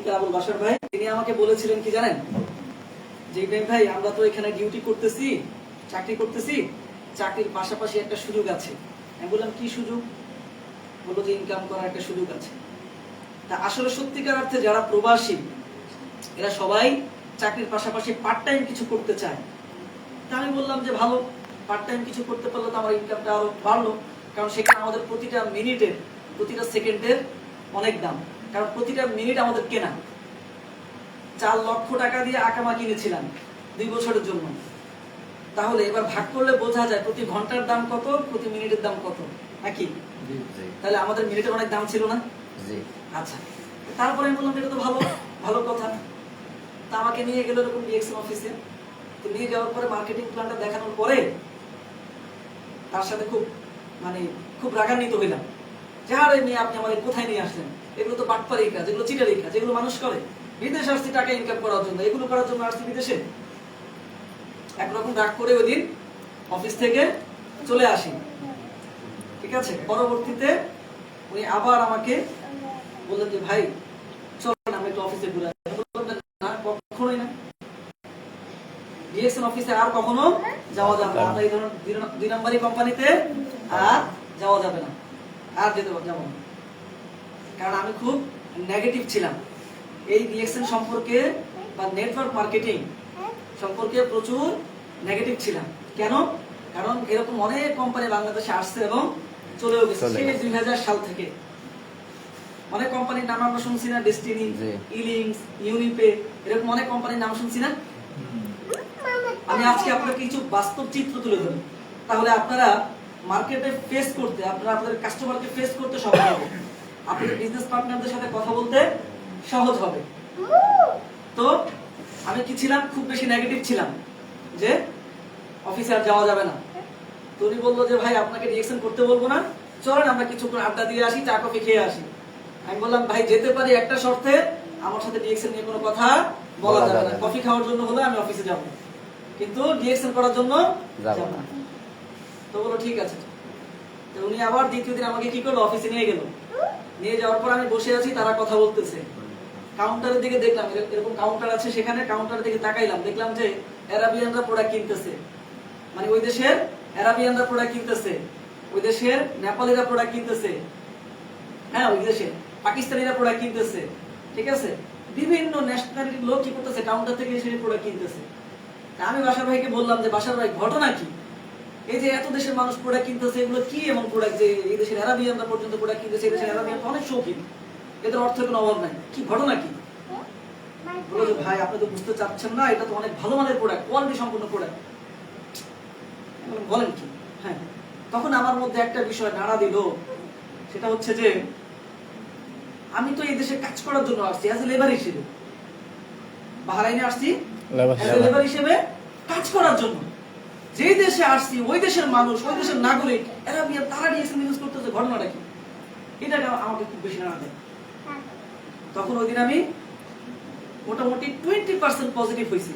Speaker Abul Bashar ভাই, তিনি আমাকে বলেছিলেন কি জানেন, যে ইব্রাহিম ভাই আমরা তো এখানে ডিউটি করতেছি, চাকরি করতেছি, চাকরির পাশাপাশি একটা সুযোগ আছে। আমি বললাম কি সুযোগ? বললো যে ইনকাম করার একটা সুযোগ আছে। তা আসলে সত্যিকার অর্থে যারা প্রবাসী এরা সবাই চাকরির পাশাপাশি পার্ট টাইম কিছু করতে চায়। তা আমি বললাম যে ভালো, পার্ট টাইম কিছু করতে পারলে তো আমার ইনকামটা আরো বাড়লো, কারণ সেখানে আমাদের প্রতিটা মিনিটের, প্রতিটা সেকেন্ডের অনেক দাম, কারণ প্রতিটা মিনিট আমাদের কেনা। 4 লক্ষ টাকা দিয়ে আকামা কিনেছিলাম 2 বছরের জন্য। তাহলে এবার ভাগ করলে বোঝা যায় প্রতি ঘন্টার দাম কত, প্রতি মিনিটের দাম কত, নাকি? তাহলে আমাদের মিনিটের অনেক দাম ছিল না? আচ্ছা, তারপরে আমি বললাম এটা তো ভালো ভালো কথা। তা আমাকে নিয়ে গেল এরকম ডিএক্সএম অফিসে। তো নিয়ে যাওয়ার পরে মার্কেটিং প্ল্যানটা দেখানোর পরে তার সাথে খুব রাগান্বিত হইলাম যে আরে মেয়ে আপনি আমাদের কোথায় নিয়ে আসলেন, এগুলো তো বাটপারি কাজ, এগুলো চিটারি কাজ, এগুলো মানুষ করে। বিদেশে আসছি টাকা ইনকাম করার জন্য, এগুলো করার জন্য আসছি বিদেশে। একরকম রাগ করে ওই দিন অফিস থেকে চলে আসি। ঠিক আছে, পরবর্তীতে উনি আবার আমাকে বললেন যে ভাই চলেন আমি একটু অফিসে ঘুরে আসি। না, কখনোই না, ডিএক্সএন অফিসে আর কখনো যাওয়া যাবে না। এই ধরনের 2 নম্বরই কোম্পানিতে আর যাওয়া যাবে না, আর যেতে যাব না। কারণ আমি খুব নেগেটিভ ছিলাম এই ডিএক্সএন সম্পর্কে বা নেটওয়ার্ক মার্কেটিং সম্পর্কে প্রচুর নেগেটিভ ছিলাম। কেন? কারণ এরকম অনেক কোম্পানি বাংলাদেশে আসছে এবং চলেও গেছে সেই 2000 সাল থেকে। অনেক কোম্পানির নাম আমরা শুনছি না, ডেস্টিনি, ইলিংস, ইউনিপে, এরকম অনেক কোম্পানির নাম শুনছি না। আমি আজকে আপনাদের কিছু বাস্তব চিত্র তুলে ধরি, তাহলে আপনারা মার্কেটে ফেস করতে, আপনারা আপনাদের কাস্টমারকে ফেস করতে সহজ হবে, আপনাদের বিজনেস পার্টনারদের সাথে কথা বলতে সহজ হবে। তো আমি কি ছিলাম, খুব বেশি নেগেটিভ ছিলাম যে অফিসে আর যাওয়া যাবে না। তো উনি বললো যে ভাই আপনাকে ডিএক্সএন করতে বলবো না, চলেন আমরা কিছুক্ষণ আড্ডা দিয়ে আসি, চা কফি খেয়ে আসি। আমি বললাম ভাই যেতে পারি একটা শর্তে, আমার সাথে ডিএক্সএন নিয়ে কোনো কথা বলা যাবে না। কফি খাওয়ার জন্য হলে আমি অফিসে যাব, কিন্তু ডিএক্সএন করার জন্য যাব না। তো বললো ঠিক আছে। তো উনি আবার দ্বিতীয় দিন আমাকে কি করলো, অফিসে নিয়ে গেল। নিয়ে যাওয়ার পর আমি বসে আছি, তারা কথা বলতেছে। কাউন্টারের দিকে দেখলাম, এরকম কাউন্টার আছে সেখানে, কাউন্টারের দিকে তাকাইলাম, দেখলাম যে আরাবিয়ানরা প্রোডাক্ট কিনতেছে, মানে ওই দেশের আরাবিয়ানরা প্রোডাক্ট কিনতেছে, ওই দেশের নেপালিরা প্রোডাক্ট কিনতেছে, হ্যাঁ ওই দেশে পাকিস্তানিরা প্রোডাক্ট কিনতেছে। ঠিক আছে, বিভিন্ন ন্যাশনালিটির লোক কি করতেছে, কাউন্টার থেকে এসে প্রোডাক্ট কিনতেছে। আমি বাশার ভাইকে বললাম যে বাশার ভাই ঘটনা কি, এই যে এত দেশের মানুষ প্রোডাক্ট কিনতেছে, এগুলো কি এমন প্রোডাক্ট যে এই দেশের আরাবিয়ানরা পর্যন্ত প্রোডাক্ট কিনতেছে, এই দেশের আরাবিয়ান অনেক শৌখিন, এদের অর্থের কোনো অভাব নাই, কি ঘটনা কি? বলো যে ভাই আপনি তো বুঝতে চাচ্ছেন না, এটা তো অনেক ভালো মানের প্রোডাক্ট, কোয়ালিটি সম্পূর্ণ প্রোডাক্ট। বলেন কি? হ্যাঁ, তখন আমার মধ্যে একটা বিষয় নাড়া দিল, সেটা হচ্ছে যে আমি তো এই দেশে কাজ করার জন্য আসছি, অ্যাজ এ লেবার হিসেবে। বাহরাইনে আসছি অ্যাজ এ লেবার হিসেবে কাজ করার জন্য। যে দেশে আসছি ওই দেশের মানুষ, ওই দেশের নাগরিক, আরাবিয়ান, তারা ডিএক্সএন ইউজ করতেছে, ঘটনাটা কি? এটা আমাকে খুব বেশি নাড়া দেয়। তখন ওই দিন আমি মোটামুটি 20% পজিটিভ হয়েছি,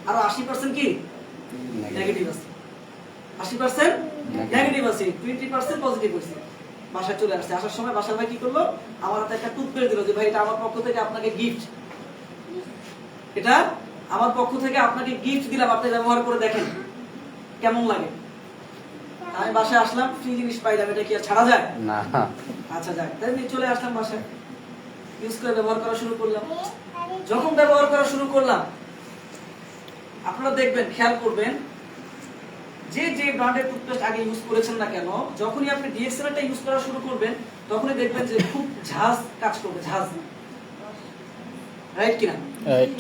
আর 80% কি নেগেটিভ আছে। 80% নেগেটিভ আছে, 20% পজিটিভ হয়েছে। বাসায় চলে আসছে, আসার সময় বাসার ভাই কি করলো, আমার হাতে একটা টুথপেস্ট দিল যে ভাই এটা আমার পক্ষ থেকে আপনাকে গিফট, এটা আমার পক্ষ থেকে আপনাকে গিফট দিলাম, আপনি ব্যবহার করে দেখেন কেমন লাগে। আমি বাসায় আসলাম, ফ্রি জিনিস পাইলাম, এটা কি আর ছাড়া যায় না? আচ্ছা যাক, তাই নিয়ে চলে আসলাম বাসায়, ইউজ করে ব্যবহার করা শুরু করলাম। যখন ব্যবহার করা শুরু করলাম, আপনারা দেখবেন, খেয়াল করবেন, যে যে ব্র্যান্ডের টুথপেস্ট আগে ইউজ করেছেন না কেন, যখনই আপনি ডিএক্সএনটা ইউজ করা শুরু করবেন, তখনই দেখবেন যে খুব ঝাঁজ কাজ করবে, ঝাঁজ। রাইট কিনা? রাইট।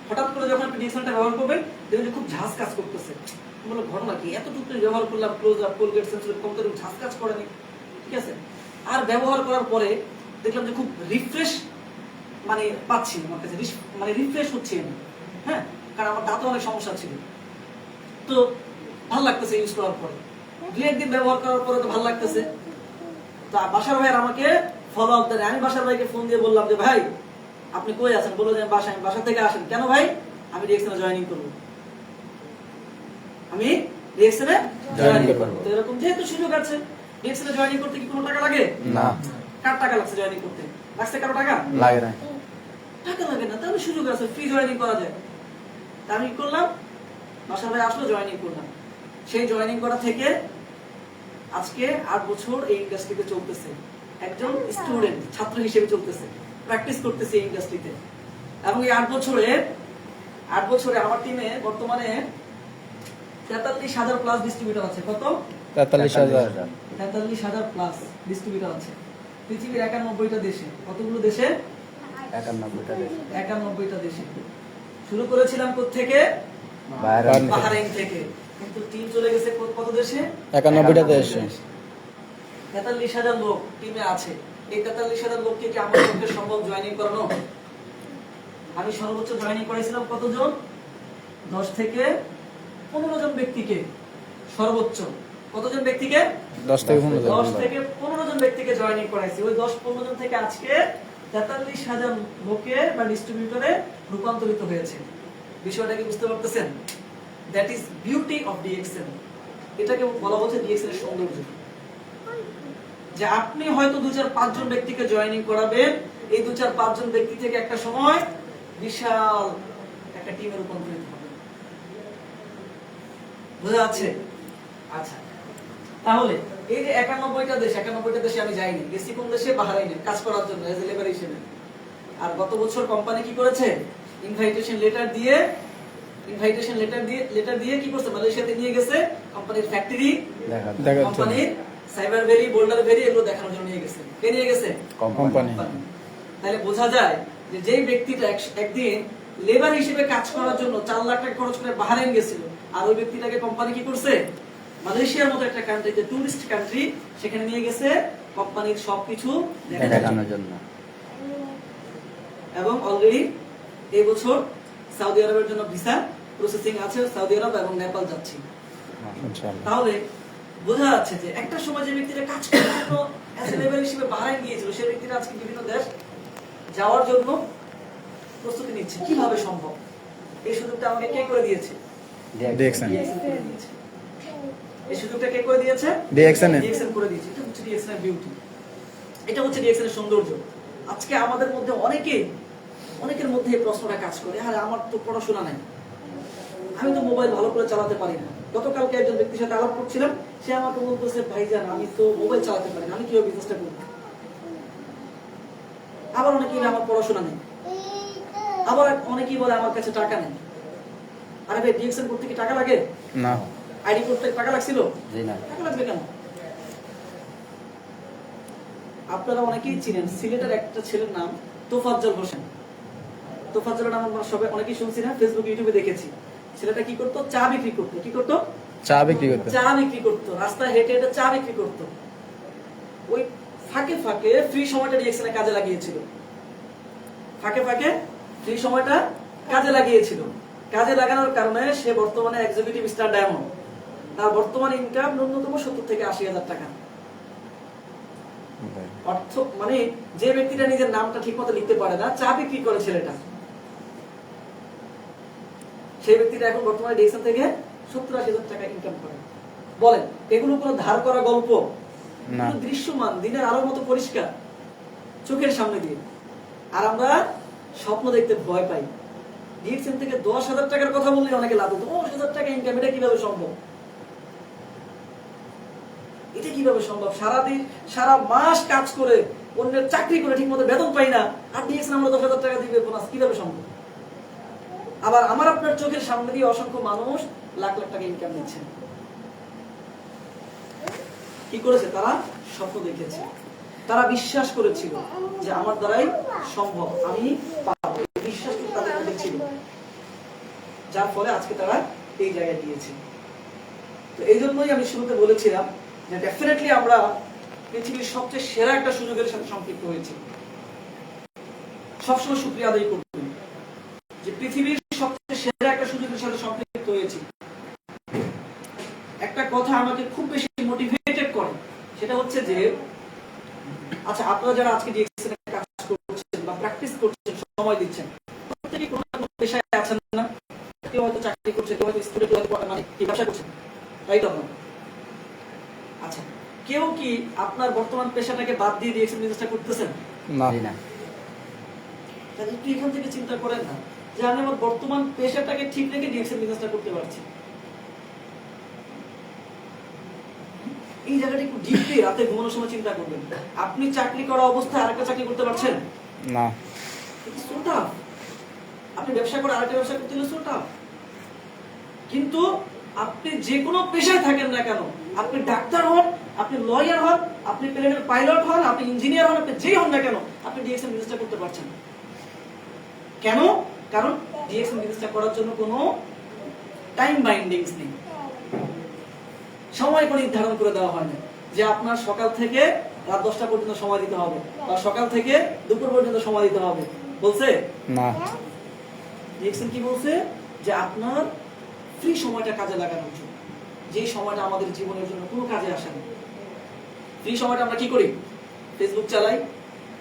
হঠাৎ করে যখন আপনি ডিএক্সএনটা ব্যবহার করবেন, দেখবেন যে খুব ঝাঁজ কাজ করতেছে। বলো ঘটনা কি, এত টুথপেস্ট ব্যবহার করলাম, ক্লোজ আপ, কোলগেট, সেন্সর, কম তো ঝাঁজ কাজ করেনি। ঠিক আছে, আর ব্যবহার করার পরে দেখলাম যে খুব রিফ্রেশ মানে পাচ্ছি, আমার কাছে মানে রিফ্রেশ হচ্ছে আমি। হ্যাঁ, কারণ আমার দাঁতে অনেক সমস্যা ছিল, তো ভালো লাগতেছে ইউজ করার পরে। 2-1 দিন ব্যবহার করার পরে তো ভালো লাগতেছে। তো বাসার ভাইয়ের আমাকে ফলো আপ দেয়। আমি বাসার ভাইকে ফোন দিয়ে বললাম যে ভাই আপনি কই আছেন? বললো যে বাসায়। বাসা থেকে আসেন কেন ভাই? আমি ডিএক্সএনে জয়েনিং করবো, আমি ডিএক্সএনে জয়েনিং করবো। তো এরকম যেহেতু সুযোগ আছে, ডিএক্সএনে জয়েনিং করতে কি কোনো টাকা লাগে না? কার টাকা লাগছে জয়েনিং করতে? লাগছে কারো টাকা? লাগে না। জয়েনিং সুযোগ আছে, ফ্রি জয়েনিং করা যায়। তা আমি কি করলাম, বাসার ভাই আসলো, জয়েনিং করলাম। সেই জয়েনিং করা থেকে আজকে 8 বছর এই ইন্ডাস্ট্রিতে চলতেছে, একজন স্টুডেন্ট ছাত্র হিসেবে চলতেছে, প্র্যাকটিস করতেছে এই ইন্ডাস্ট্রিতে। এবং এই 8 বছরে আমার টিমে বর্তমানে 43,000 প্লাস ডিস্ট্রিবিউটর আছে। কত? 43,000 প্লাস ডিস্ট্রিবিউটর আছে পৃথিবীর 91টা দেশে। কতগুলো দেশে? 91টা দেশে। শুরু করেছিলাম কোত্থেকে? বাহরাইন থেকে, কিন্তু টিম চলে গেছে কত দেশে? 91টা দেশে। 43,000 লোক টিমে আছে। এই 43,000 লোককে কি আমাদের পক্ষে সম্ভব জয়েনিং করানো? আমি সর্বোচ্চ জয়েনিং করেছিলাম কতজন? 10 থেকে 15 জন ব্যক্তিকে। সর্বোচ্চ কতজন ব্যক্তিকে? 10 থেকে 15 জন ব্যক্তিকে জয়েনিং করাইছি। ওই 10-15 জন থেকে আজকে 43,000 লোকে বা ডিস্ট্রিবিউটরে রূপান্তরিত হয়েছে। বিষয়টা কি বুঝতে পারতেছেন? That is beauty of DXL. এটাকে বলা হচ্ছে ডিএক্সএল এর সৌন্দর্য। যে আপনি হয়তো 2-4-5 জন ব্যক্তিকে জয়েনিং করাবেন, এই 2-4-5 জন ব্যক্তি থেকে একটা সময় বিশাল একটা টিমে রূপান্তরিত হবে। বুঝা যাচ্ছে? আচ্ছা, তাহলে এই যে 91টা দেশে আমি যাইনি, গেছি কোন দেশে? বাহরাইনে কাজ করার জন্য এজ এ লেবার হিসেবে। আর গত বছর কোম্পানি কি করেছে? ইনভাইটেশন লেটার দিয়ে কি করছে? মালয়েশিয়াতে নিয়ে গেছে, কোম্পানির ফ্যাক্টরি দেখার, কোম্পানির সাইবার ভ্যালি, বোল্ডার ভ্যালি এগুলো দেখানোর জন্য নিয়ে গেছে। কে নিয়ে গেছে? কোম্পানি। তাহলে বোঝা যায় যে যেই ব্যক্তিটা একদিন লেবার হিসেবে কাজ করার জন্য 4 লাখ টাকা খরচ করে বাহরাইন গেছিল, আর ওই ব্যক্তিটাকে কোম্পানি কি করছে? মালয়েশিয়ার মতো একটা কান্ট্রি, যে টুরিস্ট কান্ট্রি, সেখানে নিয়ে গেছে কোম্পানির সবকিছু দেখানোর জন্য। এবং অলরেডি এই বছর সৌদি আরবের জন্য ভিসা প্রসেসিং আছে, সৌদি আরব এবং নেপাল যাচ্ছি। তাহলে বোঝা যাচ্ছে যে একটা সময় যে ব্যক্তিরা কাজ করার জন্য অ্যাজ এ লেবার হিসেবে বাহরাইন গিয়েছিল, সেই ব্যক্তিরা আজকে বিভিন্ন দেশ যাওয়ার জন্য প্রস্তুতি নিচ্ছে। কিভাবে সম্ভব? এই সুযোগটা আমাকে কে করে দিয়েছে? ডিএক্সএল। এই সুযোগটা কে করে দিয়েছে? ডিএক্সএল করে দিয়েছে। এটা হচ্ছে ডিএক্সএল এর বিউটি, এটা হচ্ছে ডিএক্সএল এর সৌন্দর্য। আজকে আমাদের মধ্যে অনেকের মধ্যে এই প্রশ্নটা কাজ করে, আরে আমার তো পড়াশোনা নাই, আমি তো মোবাইল ভালো করে চালাতে পারি না। গতকালকে একজন ব্যক্তির সাথে আলাপ করছিলাম, সে আমাকে বলতেছে, ভাইজান আমি তো মোবাইল চালাতে পারি না, আমি কিভাবে বিজনেসটা করব? আবার অনেকেই বলে আমার পড়াশোনা নেই, আবার অনেকেই বলে আমার কাছে টাকা নেই। আরে ভাই, ডিএক্সএল করতে কি টাকা লাগে? না। আইডি করতে টাকা লাগছিল? না। টাকা লাগবে কেন? আপনারা অনেকেই চিনেন, সিলেটের একটা ছেলের নাম তোফাজ্জল হোসেন। তোফাজ্জলের নাম আমরা সবাই অনেকেই শুনছি না, ফেসবুক ইউটিউবে দেখেছি। ছেলেটা কি করতো? চা বিক্রি করতো। কি করতো? চা বিক্রি করতো। রাস্তায় হেঁটে হেঁটে চা বিক্রি করতো। ওই ফাঁকে ফ্রি সময়টা ডিএক্সএল কাজে লাগিয়েছিল। কাজে লাগানোর কারণে সে বর্তমানে এক্সিকিউটিভ স্টার ডায়মন্ড। তার বর্তমান ইনকাম ন্যূনতম 70 থেকে 80,000 টাকা। অর্থ মানে যে ব্যক্তিটা নিজের নামটা ঠিক মতো লিখতে পারে না, চা বিক্রি করে ছেলেটা, সেই ব্যক্তিটা এখন বর্তমানে ডিএক্সএল থেকে 70-80,000 টাকা ইনকাম করে। বলেন, এগুলো কোনো ধার করা গল্প না, দৃশ্যমান দিনের আলোর মতো পরিষ্কার চোখের সামনে দিয়ে। আর আমরা স্বপ্ন দেখতে ভয় পাই। ডিএক্সএল থেকে 10,000 টাকার কথা বললে অনেকে লাভ হতো, 10,000 টাকা ইনকাম, এটা কিভাবে সম্ভব? সারাদিন সারা মাস কাজ করে অন্যের চাকরি করে ঠিক মতো বেতন পাই না, আর ডিএক্সএল আমরা 10,000 টাকা দিবে বোনাস, কিভাবে সম্ভব? আবার আমার আপনার চোখের সামনে দিয়ে অসংখ্য মানুষ লাখ লাখ টাকা ইনকাম নিচ্ছে। কি করেছে? তারা স্বপ্ন দেখেছে, তারা বিশ্বাস করেছিল যে আমার দ্বারাই সম্ভব, আমি পারবো। বিশ্বাস তাদের মধ্যে ছিল, যার ফলে আজকে তারা এই জায়গায় গিয়েছে। তো এই জন্যই আমি শুরুতে বলেছিলাম যে ডেফিনেটলি আমরা পৃথিবীর সবচেয়ে সেরা একটা সুযোগের সাথে সম্পৃক্ত হয়েছি। সবসময় শুকরিয়া আদায় করতে যে পৃথিবীর সবচেয়ে সেরা একটা সুযোগের সাথে সম্পৃক্ত হয়েছি। একটা কথা আমাকে খুব বেশি মোটিভেটেড করে, সেটা হচ্ছে যে আচ্ছা, আপনারা যারা আজকে ডিএক্সএল এ কাজ করছেন বা প্র্যাকটিস করছেন, সময় দিচ্ছেন, প্রত্যেকই কোনো না কোনো পেশায় আছেন না? কেউ হয়তো চাকরি করছে, কেউ হয়তো স্টুডেন্ট, কেউ হয়তো মানে ব্যবসা করছে, তাই তো? আচ্ছা, কেউ কি আপনার বর্তমান পেশাটাকে বাদ দিয়ে ডিএক্সএল বিজনেসটা করতেছেন? না। তাহলে একটু এখান থেকে চিন্তা করেন না যে আমি আমার বর্তমান পেশাটাকে ঠিক রেখে ডিএক্সএল বিজনেসটা করতে পারছি। এই জায়গাটা একটু ডিপলি রাতে ঘুমানোর সময় চিন্তা করবেন। আপনি চাকরি করা অবস্থায় আরেকটা চাকরি করতে পারছেন না। so tough। আপনি ব্যবসা করে আরেকটা ব্যবসা করতে হলে so tough। কিন্তু আপনি যে কোনো পেশায় থাকেন না কেন, আপনি ডাক্তার হন, আপনি লয়ার হন, আপনি প্লেনের পাইলট হন, আপনি ইঞ্জিনিয়ার হন, আপনি যেই হন না কেন, আপনি ডিএক্সএল বিজনেসটা করতে পারছেন। কেন? কারণ ডিএক্সএল বিজনেসটা করার জন্য কোনো টাইম বাইন্ডিংস নেই, সময় করে নির্ধারণ করে দেওয়া হয় না যে আপনার সকাল থেকে রাত 10টা পর্যন্ত সময় দিতে হবে বা সকাল থেকে দুপুর পর্যন্ত সময় দিতে হবে বলছে না। ডিএক্সএল কি বলছে যে আপনার ফ্রি সময়টা কাজে লাগানোর জন্য, যেই সময়টা আমাদের জীবনের জন্য কোনো কাজে আসে না। ফ্রি সময়টা আমরা কি করি? ফেসবুক চালাই,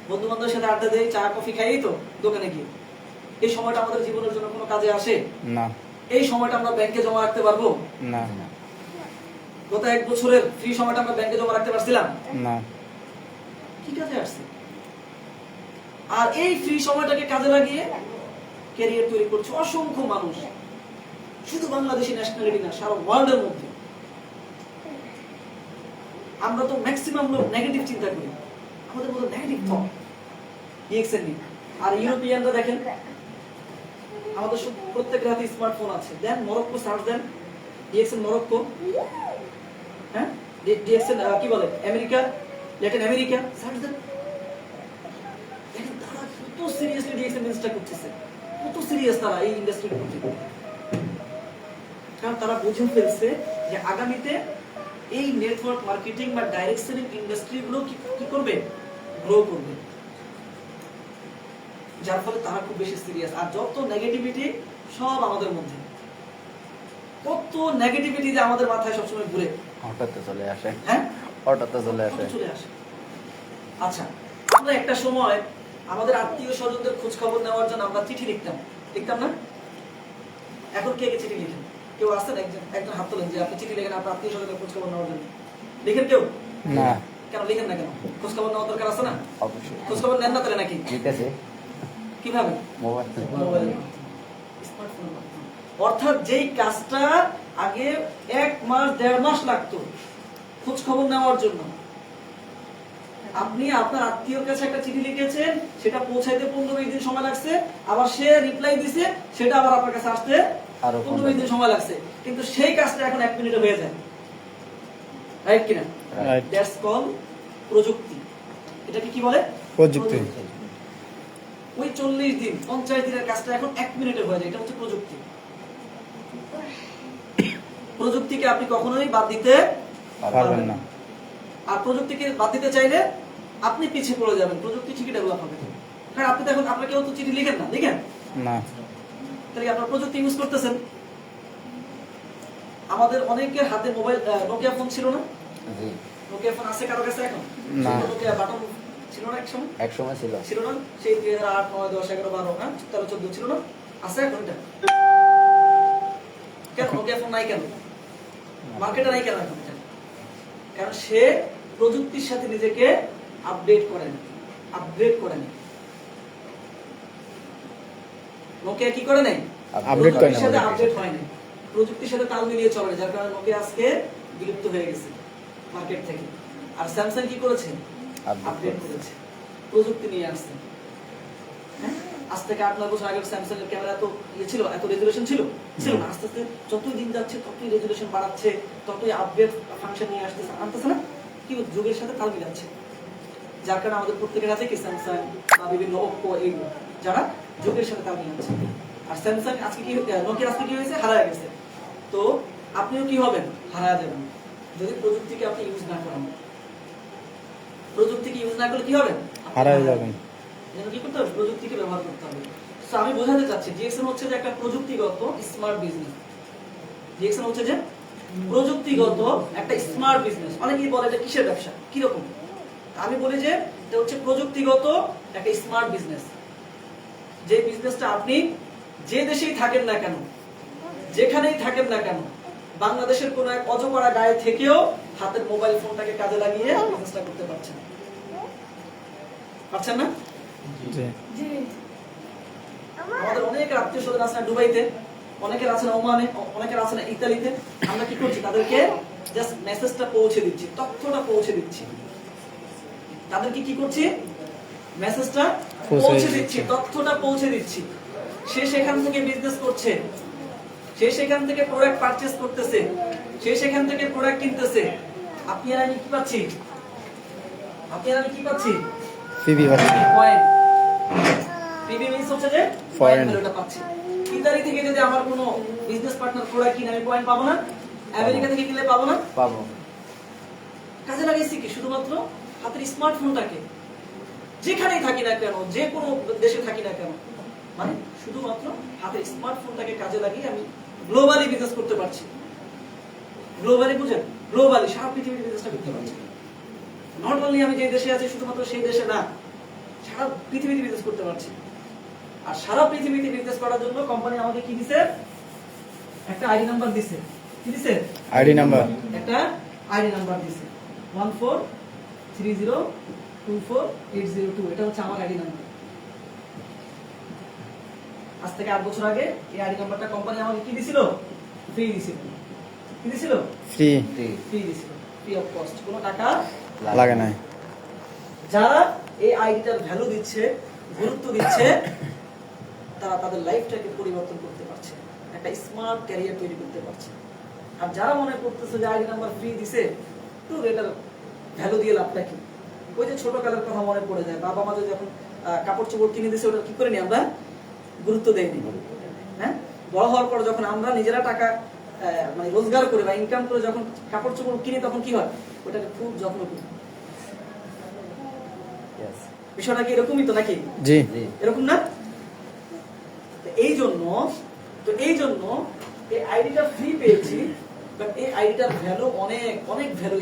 বন্ধু বান্ধবের সাথে আড্ডা দেই, চা কফি খাই, তো দোকানে গিয়ে। এই সময়টা আমাদের জীবনের জন্য কোনো কাজে আসে না। এই সময়টা আমরা ব্যাংকে জমা রাখতে পারবো না। গত 1 বছরের ফ্রি সময়টা আমরা ব্যাংকে জমা রাখতে পারছিলাম না। কি কাজে আসছে? আর এই ফ্রি সময়টাকে কাজে লাগিয়ে ক্যারিয়ার তৈরি করছে অসংখ্য মানুষ, শুধু বাংলাদেশি ন্যাশনালিটি না, সারা ওয়ার্ল্ডের মধ্যে। আমরা তো ম্যাক্সিমাম লোক নেগেটিভ চিন্তা করি, আমাদের মধ্যে নেগেটিভ থট ডিএক্সএল নিয়ে। আর ইউরোপিয়ানরা দেখেন, আমাদের সব প্রত্যেক রাতে স্মার্টফোন আছে, দেন মরক্কো সার্চ দেন, ডিএক্সএল মরক্কো, হ্যাঁ ডিএক্সএল কি বলে আমেরিকা, ল্যাটিন আমেরিকা সার্চ দেন। দেখেন তারা কত সিরিয়াসলি ডিএক্সএল বিজনেসটা করতেছে, কত সিরিয়াস তারা এই ইন্ডাস্ট্রির প্রতি। কারণ তারা বুঝে ফেলছে যে আগামীতে এই নেটওয়ার্ক মার্কেটিং বা ডাইরেক্ট সেলিং ইন্ডাস্ট্রিগুলো কি করবে? গ্রো করবে। যার ফলে তারা খুব বেশি সিরিয়াস। আর যত নেগেটিভিটি সব আমাদের মধ্যে, কত নেগেটিভিটি যে আমাদের মাথায় সবসময় ঘুরে, হঠাৎ চলে আসে। হ্যাঁ হঠাৎ চলে আসে। চলে আসে। আচ্ছা, আমরা একটা সময় আমাদের আত্মীয় স্বজনদের খোঁজ খবর নেওয়ার জন্য আমরা চিঠি লিখতাম না? এখন কে কে চিঠি লিখেন? কেউ আসেন? একজন হাত তোলেন যে আপনি চিঠি লিখেন আপনার আত্মীয় স্বজনদের খোঁজ খবর নেওয়ার জন্য। লিখেন কেউ? না। কেন লিখেন না কেন? খোঁজ খবর নেওয়ার দরকার আছে না? অবশ্যই। খোঁজ খবর নেন না তাহলে নাকি? ঠিক আছে। কিভাবে? মোবাইল। স্মার্টফোন। অর্থাৎ যেই কাজটা আগে 1 মাস 1.5 মাস লাগতো খোঁজ খবর নেওয়ার জন্য, আপনি আপনার আত্মীয়র কাছে একটা চিঠি লিখেছেন, সেটা পৌঁছাইতে 15-20 দিন সময় লাগছে, আবার সে রিপ্লাই দিছে, সেটা আবার আপনার কাছে আসতে আরো 15-20 দিন সময় লাগছে। কিন্তু সেই কাজটা এখন 1 মিনিটে হয়ে যায়, রাইট কিনা? রাইট। দ্যাটস কল প্রযুক্তি। এটাকে কি বলে? প্রযুক্তি। ওই 40 দিন 50 দিনের কাজটা এখন 1 মিনিটে হয়ে যায়, এটা হচ্ছে প্রযুক্তি। প্রযুক্তিকে আপনি কখনোই বাদ দিতে পারবেন না। আর প্রযুক্তিকে বাদ দিতে চাইলে আপনি পিছিয়ে পড়ে যাবেন, প্রযুক্তি ঠিকই ডেভেলপ হবে। কারণ আপনি তো এখন আপনার কেউ তো চিঠি লিখেন না, লিখেন না। তাহলে আপনার প্রযুক্তি ইউজ করতেছেন। আমাদের অনেকের হাতে মোবাইল নোকিয়া ফোন ছিল না? জি। নোকিয়া ফোন আছে কারো কাছে এখন? না। নোকিয়া বাটন ছিল না একসময়? এক সময় ছিল। ছিল না? সেই 2008, 9, 10, 11, 12, হ্যাঁ 13, 14 ছিল না? আছে এখন এটা? কেন নোকিয়া ফোন নাই কেন? মার্কেটে নাই কেন এখন? কারণ সে প্রযুক্তির সাথে নিজেকে আপডেট করেন। নোকিয়া কি করে নাই? আপডেট করে প্রযুক্তির সাথে আপডেট হয় নাই, প্রযুক্তির সাথে তাল মিলিয়ে চলে, যার কারণে নোকিয়া আজকে বিলুপ্ত হয়ে গেছে মার্কেট থেকে। আর স্যামসাং কি করেছে? আপডেট করেছে, প্রযুক্তি নিয়ে আসছে। হ্যাঁ, আজ থেকে 8-9 বছর আগে স্যামসাং এর ক্যামেরা তো ছিল, এত রেজুলেশন ছিল না। আস্তে আস্তে যতই দিন যাচ্ছে ততই রেজুলেশন বাড়াচ্ছে, ততই আপডেট ফাংশন নিয়ে আনতেছে না, কি যুগের সাথে তাল মিলাচ্ছে। যার কারণে আমাদের প্রত্যেকের আছে কি স্যামসাং বা বিভিন্ন ওপ্পো, এইগুলো যারা যুগের সাথে তাল মিলাচ্ছে। আর স্যামসাং আজকে কি, নোকিয়া আজকে কি হয়েছে? হারায় গেছে। তো আপনিও কি হবেন? হারায় যাবেন যদি প্রযুক্তিকে আপনি ইউজ না করেন। প্রযুক্তিকে ইউজ না করলে কি হবেন? হারায় যাবেন। কি করতে হবে? প্রযুক্তিকে ব্যবহার করতে হবে। সো আমি বোঝাতে চাচ্ছি ডিএক্সএল হচ্ছে যে একটা প্রযুক্তিগত স্মার্ট বিজনেস। ডিএক্সএল হচ্ছে যে প্রযুক্তিগত একটা স্মার্ট বিজনেস। অনেকেই বলে যে কিসের ব্যবসা, কি রকম? আমি বলি যে এটা হচ্ছে প্রযুক্তিগত একটা স্মার্ট বিজনেস। যে বিজনেসটা আপনি যে দেশেই থাকেন না কেন, যেখানেই থাকেন না কেন, বাংলাদেশের কোন এক অজপাড়া গায়ে থেকেও হাতের মোবাইল ফোনটাকে কাজে লাগিয়ে বিজনেসটা করতে পারছেন না? জি। আমাদের অনেকের আত্মীয় স্বজন আছে না দুবাইতে, অনেকের আছে না ওমানে, অনেকের আছে না ইতালিতে। আমরা কি করছি, তাদেরকে জাস্ট মেসেজটা পৌঁছে দিচ্ছি, তথ্যটা পৌঁছে দিচ্ছি। তাদেরকে কি করছি, মেসেজটা পৌঁছে দিচ্ছি, তথ্যটা পৌঁছে দিচ্ছি। সে সেখান থেকে বিজনেস করছে, সে সেখান থেকে প্রোডাক্ট পারচেজ করতেছে, সে সেখান থেকে প্রোডাক্ট কিনতেছে। আপনি আর আমি কি পাচ্ছি, আপনি আর আমি কি পাচ্ছি, পিবি পাচ্ছি। পয়েন্ট। পিবি মিন্স হচ্ছে যে Point. পয়েন্ট ভ্যালুটা পাচ্ছি। ইতালি থেকে যদি আমার কোনো বিজনেস পার্টনার প্রোডাক্ট কিনে আমি পয়েন্ট পাবো না? আমেরিকা থেকে কিনলে পাবো না? পাবো। কাজে লাগাইছি কি, শুধুমাত্র হাতের স্মার্টফোনটাকে, যেখানেই থাকি না কেন, যে কোনো দেশে থাকি না কেন, মানে শুধুমাত্র হাতের স্মার্টফোনটাকে কাজে লাগিয়ে আমি গ্লোবালি বিজনেস করতে পারছি। গ্লোবালি বুঝেন, গ্লোবালি সারা পৃথিবীর বিজনেসটা করতে পারছি। নট অনলি আমি যে দেশে আছি শুধুমাত্র সেই দেশে না, সারা পৃথিবীতে বিজনেস করতে পারছি। আর সারা পৃথিবীতে বিজনেস করার জন্য কোম্পানি আমাকে কি দিছে, একটা আইডি নাম্বার দিছে। কি দিছে? ID number. একটা আইডি নাম্বার দিছে 1430248002। এটা হচ্ছে আমার আইডি নাম্বার। আজ থেকে 8 বছর আগে এই আইডি নাম্বারটা কোম্পানি আমাকে কি দিছিল, ফ্রি দিছিল। কি দিছিল? ফ্রি। ফ্রি দিছিল, ফ্রি অফ কস্ট, কোনো টাকা লাগে নাই। যারা এই আইডিটার ভ্যালু দিচ্ছে, গুরুত্ব দিচ্ছে, তারা তাদের লাইফটাকে পরিবর্তন করতে পারছে, একটা স্মার্ট ক্যারিয়ার তৈরি করতে পারছে। আর যারা মনে করতেছে যে আইডি নাম্বার ফ্রি দিছে, তো এটার ভ্যালু দিয়ে লাভটা কি? ওই যে ছোটকালের কথা মনে পড়ে যায়, বাবা মা যখন কাপড় চোপড় কিনে দিছে, ওটা কি করিনি আমরা, গুরুত্ব দেইনি। হ্যাঁ, বড় হওয়ার পর যখন আমরা নিজেরা টাকা মানে রোজগার করে বা ইনকাম করে যখন কাপড় চোপড় কিনি, তখন কি হয়, ওটাকে খুব যত্ন করি। Yes. বিষয়টা কি এরকমই তো নাকি? জি। জি। এরকম না? তো এই জন্য এই আইডিটা ফ্রি পেয়েছি, বাট এই আইডিটার ভ্যালু অনেক অনেক ভ্যালু।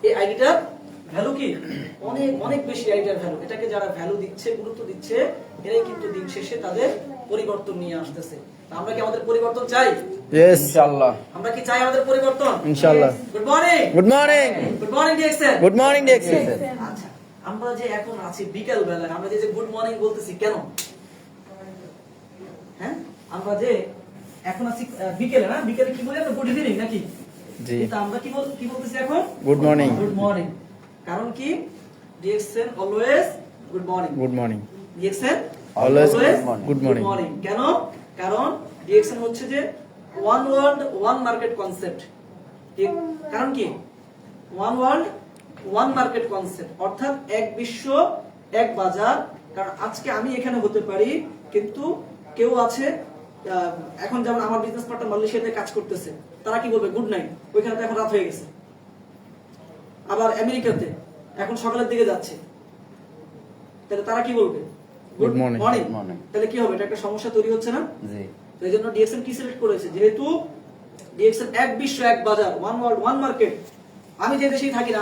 এই আইডিটার ভ্যালু কি, অনেক অনেক বেশি আইডিটার ভ্যালু। এটাকে যারা ভ্যালু দিচ্ছে, গুরুত্ব দিচ্ছে, এরাই কিন্তু দিন শেষে তাদের পরিবর্তন নিয়ে আসতেছে। আমরা কি আমাদের পরিবর্তন চাই? ইয়েস। ইনশাআল্লাহ। আমরা কি চাই আমাদের পরিবর্তন? ইনশাআল্লাহ। Good morning. Good morning. Good morning DXN. Good morning দেখছি। আচ্ছা, আমরা যে এখন আছি বিকেল বেলায়, আমরা যে গুড মর্নিং বলতেছি কেন? হ্যাঁ, আমরা যে এখন আছি বিকেলে, না বিকেলে কি বলি আমরা, গুড ইভিনিং নাকি? জি। কিন্তু আমরা কি বলতেছি এখন? Good morning. Good morning. কারণ কি, DXN always good morning. Good morning. DXN always morning. Good morning. কেন? কারণ ডিএক্সএন হচ্ছে যে one world one market concept. কারণ কি, one world one market concept, অর্থাৎ এক বিশ্ব এক বাজার। কারণ আজকে আমি এখানে হতে পারি, কিন্তু কেউ আছে এখন, যেমন আমার বিজনেস পার্টনার মালয়েশিয়াতে কাজ করতেছে, তারা কি বলবে, গুড নাইট, ওইখানে তো এখন রাত হয়ে গেছে। আবার আমেরিকাতে এখন সকালের দিকে যাচ্ছে, তাহলে তারা কি বলবে, গুড মর্নিং। morning. তাহলে কি হবে, এটা একটা সমস্যা তৈরি হচ্ছে না? জি। তো এই জন্য ডিএক্সএন কি সিলেক্ট করেছে, যেহেতু ডিএক্সএন এক বিশ্ব এক বাজার, ওয়ান ওয়ার্ল্ড ওয়ান মার্কেট। আমি যে দেশেই থাকি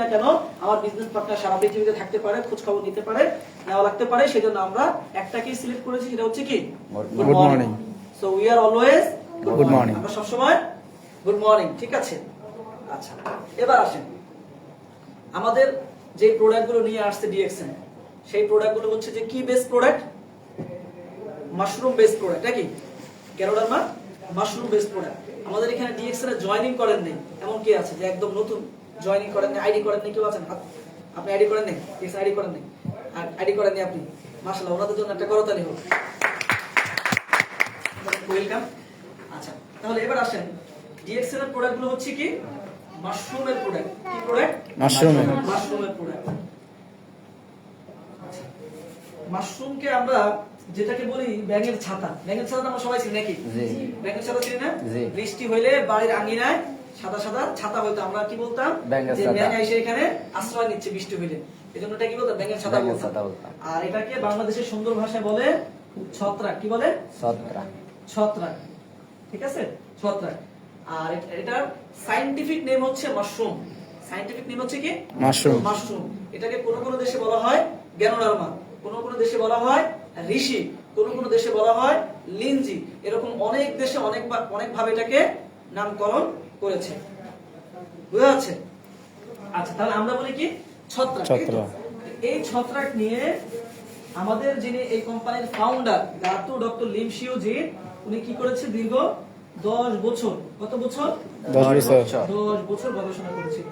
না কেন, আমার বিজনেস পার্টনার সারা পৃথিবীতে থাকতে পারে, খোঁজ খবর নিতে পারে, নেওয়া লাগতে পারে। সেজন্য আমরা একটাকেই সিলেক্ট করেছি, সেটা হচ্ছে কি, Good morning. So we are always Good morning. আমরা সবসময় গুড মর্নিং। ঠিক আছে? আচ্ছা, এবার আসেন আমাদের যে প্রোডাক্টগুলো নিয়ে আসছে ডিএক্সএন, সেই প্রোডাক্টগুলো হচ্ছে যে কি base product, mushroom base product. নাকি ক্যারোডার্মা মাশরুম বেস প্রোডাক্ট। আমাদের এখানে ডিএক্সএন এ জয়েনিং করেন নেই এমন কি আছে, যে একদম নতুন জয়েনিং করেন নেই, আইডি করেন নেই, কেউ আছেন? আপনি আইডি করেন নেই, ডিএক্সএন আইডি করেন নেই, আর আইডি করেন নেই আপনি, মাশাআল্লাহ, ওনাদের জন্য একটা করতালি হোক। ওয়েলকাম। আচ্ছা, তাহলে এবার আসেন, ডিএক্সএন এর প্রোডাক্টগুলো হচ্ছে কি, মাশরুমের প্রোডাক্ট। কি প্রোডাক্ট? মাশরুমের। মাশরুমের প্রোডাক্ট। মাশরুমকে আমরা যেটাকে বলি ব্যাঙের ছাতা। ব্যাঙের ছাতা আমরা সবাই চিনি নাকি? জি। ব্যাঙের ছাতা চিনি না? জি। বৃষ্টি হইলে বাড়ির আঙিনায় সাদা সাদা ছাতা হইতো, আমরা কি বলতাম, ব্যাঙের যে ছাতা। ব্যাঙ এসে এখানে আশ্রয় নিচ্ছে বৃষ্টি হইলে, এজন্য এটা কি বলতাম, ব্যাঙের ছাতা ব্যাঙের বলতাম। ছাতা বলতাম। আর এটাকে বাংলাদেশের সুন্দর ভাষায় বলে ছত্রাক। কি বলে? ছত্রাক। ছত্রাক। ঠিক আছে, ছত্রাক। আর এটার সায়েন্টিফিক নেম হচ্ছে মাশরুম। সায়েন্টিফিক নেম হচ্ছে কি, মাশরুম। মাশরুম। এটাকে কোন কোন দেশে বলা হয় গ্যানোডার্মা, কোন কোন দেশে বলা হয় ঋষি, কোন কোন দেশে বলা হয় লিনজি। এরকম অনেক দেশে অনেক ভাবে এটাকে নামকরণ করেছে। বুঝা যাচ্ছে? আচ্ছা, তাহলে আমরা বলি কি, ছত্রাক। ছত্রাক। এই ছত্রাক নিয়ে আমাদের যিনি এই কোম্পানির ফাউন্ডার ডক্টর লিম শিওজি, উনি কি করেছে দীর্ঘ 10 বছর, কত বছর? 10 বছর। 10 বছর গবেষণা করেছিল।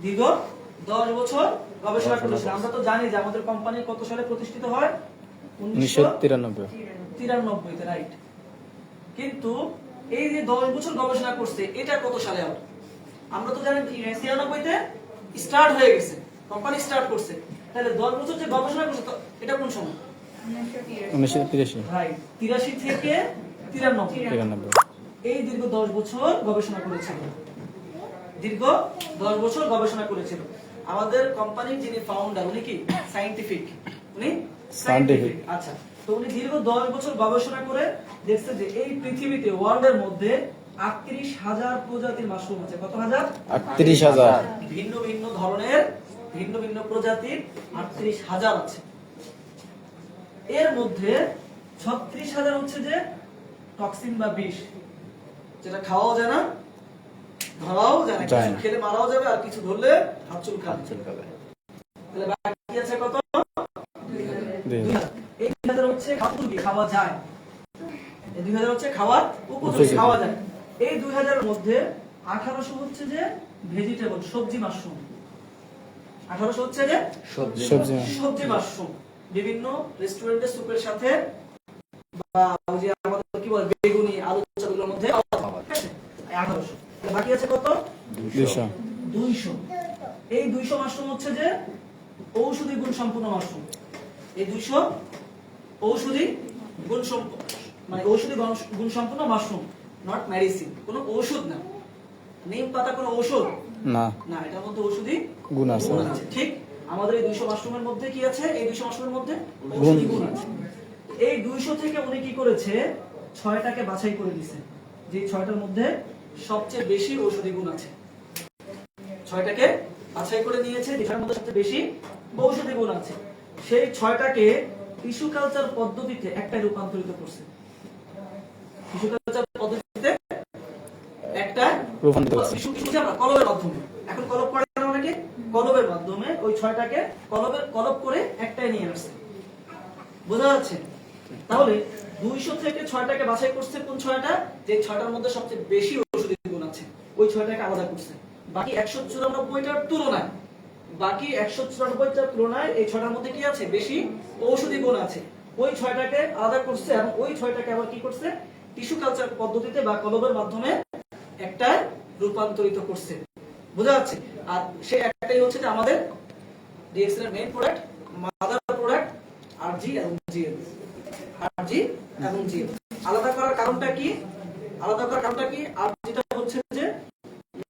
দীর্ঘ 10 বছর গবেষণা করেছিল। আমরা তো জানি যে আমাদের কোম্পানি কত সালে প্রতিষ্ঠিত হয়? 1993। 93 তে, রাইট। কিন্তু এই যে 10 বছর গবেষণা করছে, এটা কত সালে হবে? আমরা তো জানি 93 তে স্টার্ট হয়ে গেছে, কোম্পানি স্টার্ট করছে। তাহলে 10 বছর যে গবেষণা করছে, তো এটা কোন সময়? 1983। রাইট, 83 থেকে 93। এই দীর্ঘ 10 বছর গবেষণা করেছিল। দীর্ঘ 10 বছর গবেষণা করেছিল। আমাদের কোম্পানির যিনি ফাউন্ডার, উনি কি সায়েন্টিফিক? উনি সায়েন্টিফিক। আচ্ছা, তো উনি দীর্ঘ 10 বছর গবেষণা করে দেখছে যে এই পৃথিবীতে, ওয়ার্ল্ডের মধ্যে 38,000 প্রজাতির মাশরুম আছে। কত হাজার? 38,000। ভিন্ন ভিন্ন ধরনের, ভিন্ন ভিন্ন প্রজাতির 38,000 আছে। এর মধ্যে 36,000 হচ্ছে যে টক্সিন বা বিষ, যেটা খাওয়াও যায় না, ধরাও যায় না, কিছু খেলে মারাও যাবে, আর কিছু ধরলে হাত চুলকাবে। তাহলে বাকি আছে কত? 2,000। এই 2,000 হচ্ছে খাওয়া যায়, এই 2,000 হচ্ছে খাওয়ার উপযোগী, খাওয়া যায়। এই 2,000 এর মধ্যে 1800 হচ্ছে যে ভেজিটেবল, সবজি মাশরুম। 1800 হচ্ছে যে সবজি মাশরুম, বিভিন্ন রেস্টুরেন্টের স্যুপের সাথে বা ওই যে আমাদের কি বলে বেগুনি, আলু চপগুলোর মধ্যে পাওয়া যায়। 1800। বাকি আছে কত? 200। এই 200 মাশরুম হচ্ছে যে ঔষধি গুণ সম্পন্ন মাশরুম। এই 200 ঔষধি গুণ সম্পন্ন, মানে ঔষধি গুণ সম্পন্ন মাশরুম, নট মেডিসিন, কোনো ঔষধ না। নিম পাতা কোনো ঔষধ না, না, এটার মধ্যে ঔষধি গুণ আছে। ঠিক আমাদের এই 200 মাশরুমের মধ্যে কি আছে? এই 200 মাশরুমের মধ্যে ঔষধি গুণ আছে। এই 200 থেকে উনি কি করেছে? 6টাকে বাছাই করে দিয়েছে, যে 6টার মধ্যে সবচেয়ে বেশি ঔষধি গুণ আছে। 6টাকে বাছাই করে নিয়েছে, যেটার মধ্যে সবচেয়ে বেশি ঔষধি গুণ আছে। সেই 6টাকে টিস্যু কালচার পদ্ধতিতে একটাই রূপান্তরিত করছে। টিস্যু কালচার পদ্ধতিতে একটা কলবের মাধ্যমে, এখন কলব করে না অনেকে, কলবের মাধ্যমে ওই 6টাকে কলব করে একটাই নিয়ে আসছে। বোঝা যাচ্ছে? তাহলে 200 থেকে 6টাকে বাছাই করছে, কোন 6টা? যে 6টার মধ্যে সবচেয়ে বেশি ঔষধি গুণ আছে, ওই 6টাকে আলাদা করছে। বাকি 194টার তুলনায়, বাকি 194টার তুলনায় এই 6টার মধ্যে কি আছে? বেশি ঔষধি গুণ আছে। ওই 6টাকে আলাদা করছে, এবং ওই 6টাকে আবার কি করছে? টিস্যু কালচার পদ্ধতিতে বা কলবের মাধ্যমে একটা রূপান্তরিত করছে। বোঝা যাচ্ছে? আর সেই একটাই হচ্ছে যে আমাদের ডিএক্সএল এর মেইন প্রোডাক্ট, মাদার প্রোডাক্ট আরজি এবং জিএল। আরজি এবং জিএল আলাদা করার কারণটা কি? আলাদা করার কারণটা কি? আরজিটা হচ্ছে যে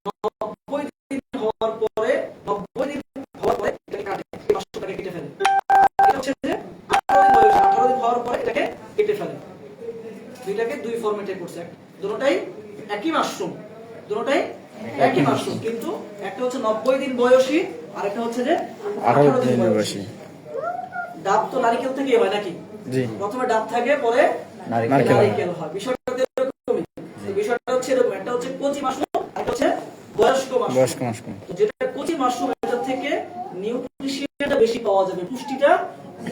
90 দিন হওয়ার পরে, 90 দিন হওয়ার পরে এটাকে কাটে, 500টাকে কেটে ফেলে। এটা হচ্ছে যে 18 দিন হওয়ার পরে এটাকে কেটে ফেলে। দুইটাকে দুই ফরম্যাটে করছে, দুটোটাই একই মাশরুম, দুটোটাই একই মাশরুম, কিন্তু একটা হচ্ছে 90 দিন বয়সী, আর একটা হচ্ছে যে 18 দিন বয়সী। ডাব তো নারকেল থেকে হয় নাকি? জি, প্রথমে ডাব থাকে, পরে নারকেল হয়। বিষয়টা এরকমই। বিষয়টা হচ্ছে এরকম, একটা হচ্ছে কচি মাশরুম, আর একটা হচ্ছে বয়স্ক মাশরুম। তো যেটা কচি মাশরুম, এটা থেকে নিউট্রিশনটা বেশি পাওয়া যাবে, পুষ্টিটা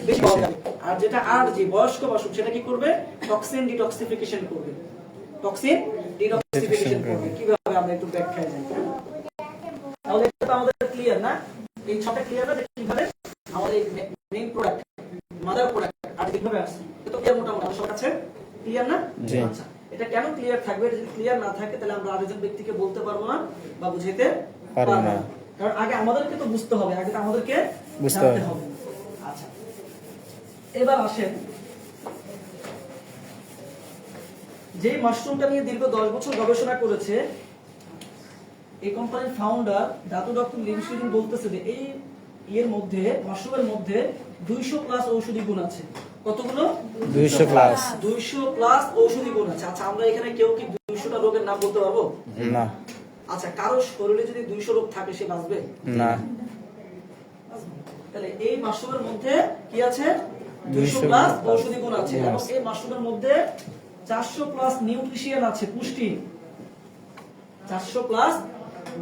বেশি পাওয়া যাবে। আর যেটা আরজি বয়স্ক মাশরুম, সেটা কি করবে? টক্সিন ডিটক্সিফিকেশন করবে। টক্সিন ডিটক্সিফিকেশন করবে। কিভাবে আমরা একটু ব্যাখ্যায় যাই। তাহলে এটা তো আমাদের ক্লিয়ার না? এই 6টা ক্লিয়ার না? কিভাবে আমাদের মেইন প্রোডাক্ট, মাদার প্রোডাক্ট আর কিভাবে আসছে, এটা তো ক্লিয়ার মোটামুটি আমার কাছে ক্লিয়ার না? আচ্ছা, এটা কেন ক্লিয়ার থাকবে? যদি ক্লিয়ার না থাকে তাহলে আমরা আরেকজন ব্যক্তিকে বলতে পারবো না বা বুঝাইতে পারবো না। কারণ আগে আমাদেরকে তো বুঝতে হবে, আগে তো আমাদেরকে জানতে হবে। আচ্ছা, এবার আসেন, যে মাশরুমটা নিয়ে দীর্ঘ 10 বছর গবেষণা করেছে এই কোম্পানির ফাউন্ডার ডক্টর লিম শিওজি, বলতেছে যে এই এর মধ্যে, মাশরুমের মধ্যে 200 প্লাস ঔষধি গুণ আছে। কতগুলো? 200 প্লাস ঔষধি গুণ আছে। আচ্ছা, আমরা এখানে কেউ কি 200টা রোগের নাম বলতে পারবো? না। আচ্ছা, কারো শরীরে যদি 200 রোগ থাকে, সে বাঁচবে না। তাহলে এই মাশরুমের মধ্যে কি আছে? 200 প্লাস ঔষধি গুণ আছে, এবং এই মাশরুমের মধ্যে 400 প্লাস নিউট্রিশন আছে, পুষ্টি। 400 প্লাস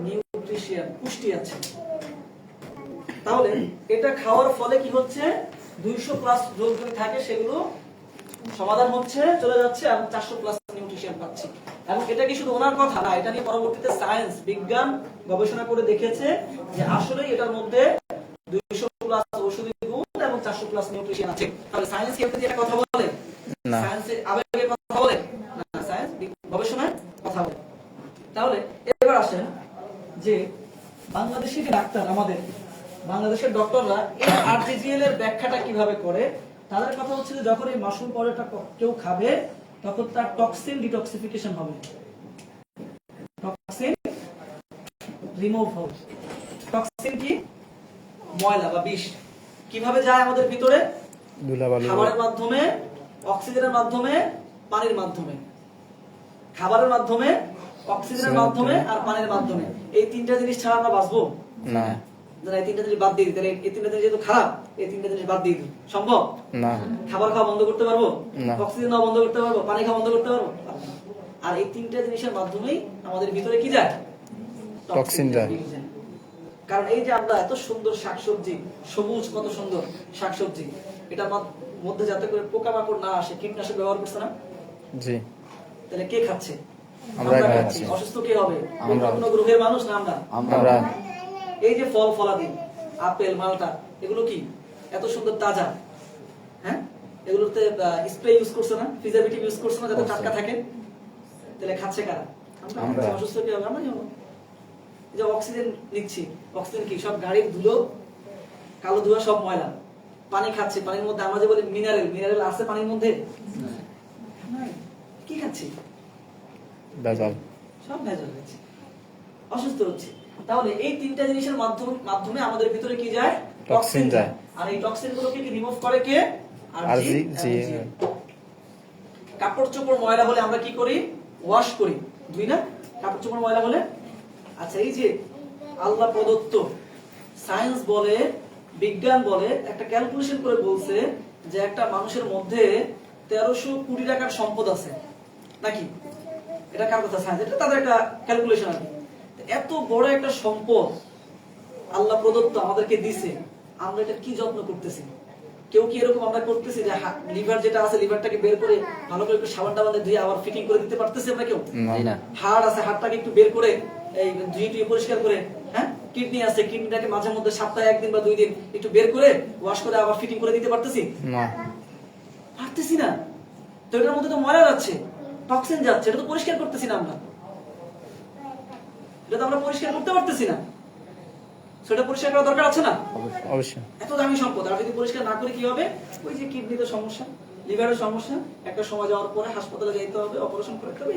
নিউট্রিশন, পুষ্টি আছে। তাহলে এটা খাওয়ার ফলে কি হচ্ছে 200 প্লাস যোগগুলি থাকে সেগুলো সমাধান হচ্ছে চলে যাচ্ছে এবং 400 প্লাস নিউট্রিশন পাচ্ছি। এবং এটা কি শুধু ওনার কথা না, এটা নিয়ে পরবর্তীতে সায়েন্স বিজ্ঞান গবেষণা করে দেখেছে যে আসলে এটার মধ্যে 200 প্লাস ঔষধি গুণ এবং 400 প্লাস নিউট্রিশন আছে। তাহলে সায়েন্স কি এটা কথা বলে না। সায়েন্সে আবেগের কথা বলে না, সায়েন্স গবেষণায় কথা বলে। তাহলে এবার আসেন যে বাংলাদেশি যে ডাক্তার, আমাদের বাংলাদেশের ডক্টররা এই আরজিজিএল এর ব্যাখ্যাটা কিভাবে করে, তাদের কথা হচ্ছে যে যখন এই মাশরুম পাউডারটা কেউ খাবে তখন তার টক্সিন ডিটক্সিফিকেশন হবে, টক্সিন রিমুভ হবে। টক্সিন কি? ময়লা বা বিষ। কিভাবে যায় আমাদের ভিতরে? ধুলাবালু, খাবারের মাধ্যমে, অক্সিজেনের মাধ্যমে, পানির মাধ্যমে। খাবারের মাধ্যমে, অক্সিজেনের মাধ্যমে আর পানির মাধ্যমে। এই তিনটা জিনিস ছাড়া আমরা বাঁচবো না না। এই তিনটা জিনিস বাদ দিয়ে দিই, তাহলে এই তিনটা জিনিস যেহেতু খারাপ, এই তিনটা জিনিস বাদ দিয়ে দিই, সম্ভব? না। খাবার খাওয়া বন্ধ করতে পারবো? না। অক্সিজেন নেওয়া বন্ধ করতে পারবো? পানি খাওয়া বন্ধ করতে পারবো? আর এই তিনটা জিনিসের মাধ্যমেই আমাদের ভিতরে কি যায়? টক্সিন যায়। কারণ এই যে আমরা এত সুন্দর শাকসবজি, সবুজ কত সুন্দর শাকসবজি, এটার মধ্যে যাতে করে পোকামাকড় না আসে কীটনাশক ব্যবহার করছে না? জি। তাহলে কে খাচ্ছে? আমরা খাচ্ছি। অসুস্থ কে হবে? আমরা। কোন গ্রহের মানুষ না আমরা? আমরা এই যে ফল ফলাদি, আপেল, মালটা, এগুলো কি এত সুন্দর তাজা? হ্যাঁ, এগুলোতে স্প্রে ইউজ করছে না, প্রিজারভেটিভ ইউজ করছে না যাতে টাটকা থাকে? তাহলে খাচ্ছে কারা? আমরা। অসুস্থ কি হবে? আমরাই হবো। যে অক্সিজেন নিচ্ছি, অক্সিজেন কি? সব গাড়ির ধুলো, কালো ধোঁয়া, সব ময়লা। পানি খাচ্ছি, পানির মধ্যে আমরা যে বলি মিনারেল, মিনারেল আছে পানির মধ্যে? নাই। কি খাচ্ছি? ভেজাল। সব ভেজাল খাচ্ছি, অসুস্থ হচ্ছে। তাহলে এই তিনটা জিনিসের মাধ্যমে আমাদের ভিতরে কি যায়? টক্সিন যায়। আর এই টক্সিন গুলোকে কি রিমুভ করে কে? আরজিজিএল। কাপড় চোপড় ময়লা হলে আমরা কি করি? ওয়াশ করি, ধুই না? কাপড় চোপড় ময়লা হলে। আচ্ছা, এই যে আল্লাহ প্রদত্ত, সায়েন্স বলে, বিজ্ঞান বলে, একটা ক্যালকুলেশন করে বলছে যে একটা মানুষের মধ্যে 1300 কোটি টাকার সম্পদ আছে নাকি? এটা কার কথা? সায়েন্স। এটা তাদের একটা ক্যালকুলেশন আর কি। এত বড় একটা সম্পদ আল্লাহ প্রদত্ত আমাদেরকে দিছে, আমরা এটা কি যত্ন করতেছি? কেউ কি এরকম আমরা করতেছি যে লিভার যেটা আছে, লিভারটাকে বের করে ভালো করে একটু সাবান টাবান ধুয়ে আবার ফিটিং করে দিতে পারতেছি আমরা কেউ? না। হাড় আছে, হাড়টাকে একটু বের করে এই ধুয়ে টুয়ে পরিষ্কার করে, হ্যাঁ, কিডনি আছে, কিডনিটাকে মাঝে মধ্যে সপ্তাহে 1 দিন বা 2 দিন একটু বের করে ওয়াশ করে আবার ফিটিং করে দিতে পারতেছি? না। পারতেছি না। তো এটার মধ্যে তো ময়লা যাচ্ছে, টক্সিন যাচ্ছে, এটা তো পরিষ্কার করতেছি না আমরা। এটা তো আমরা পরিষ্কার করতে পারতেছি না। সেটা পরিষ্কার করা দরকার আছে না? অবশ্যই। এত দামি সম্পদ, আর যদি পরিষ্কার না করে কি হবে? ওই যে কিডনিতে সমস্যা, লিভারের সমস্যা, একটা সময় যাওয়ার পরে হাসপাতালে যাইতে হবে, অপারেশন করতে হবে,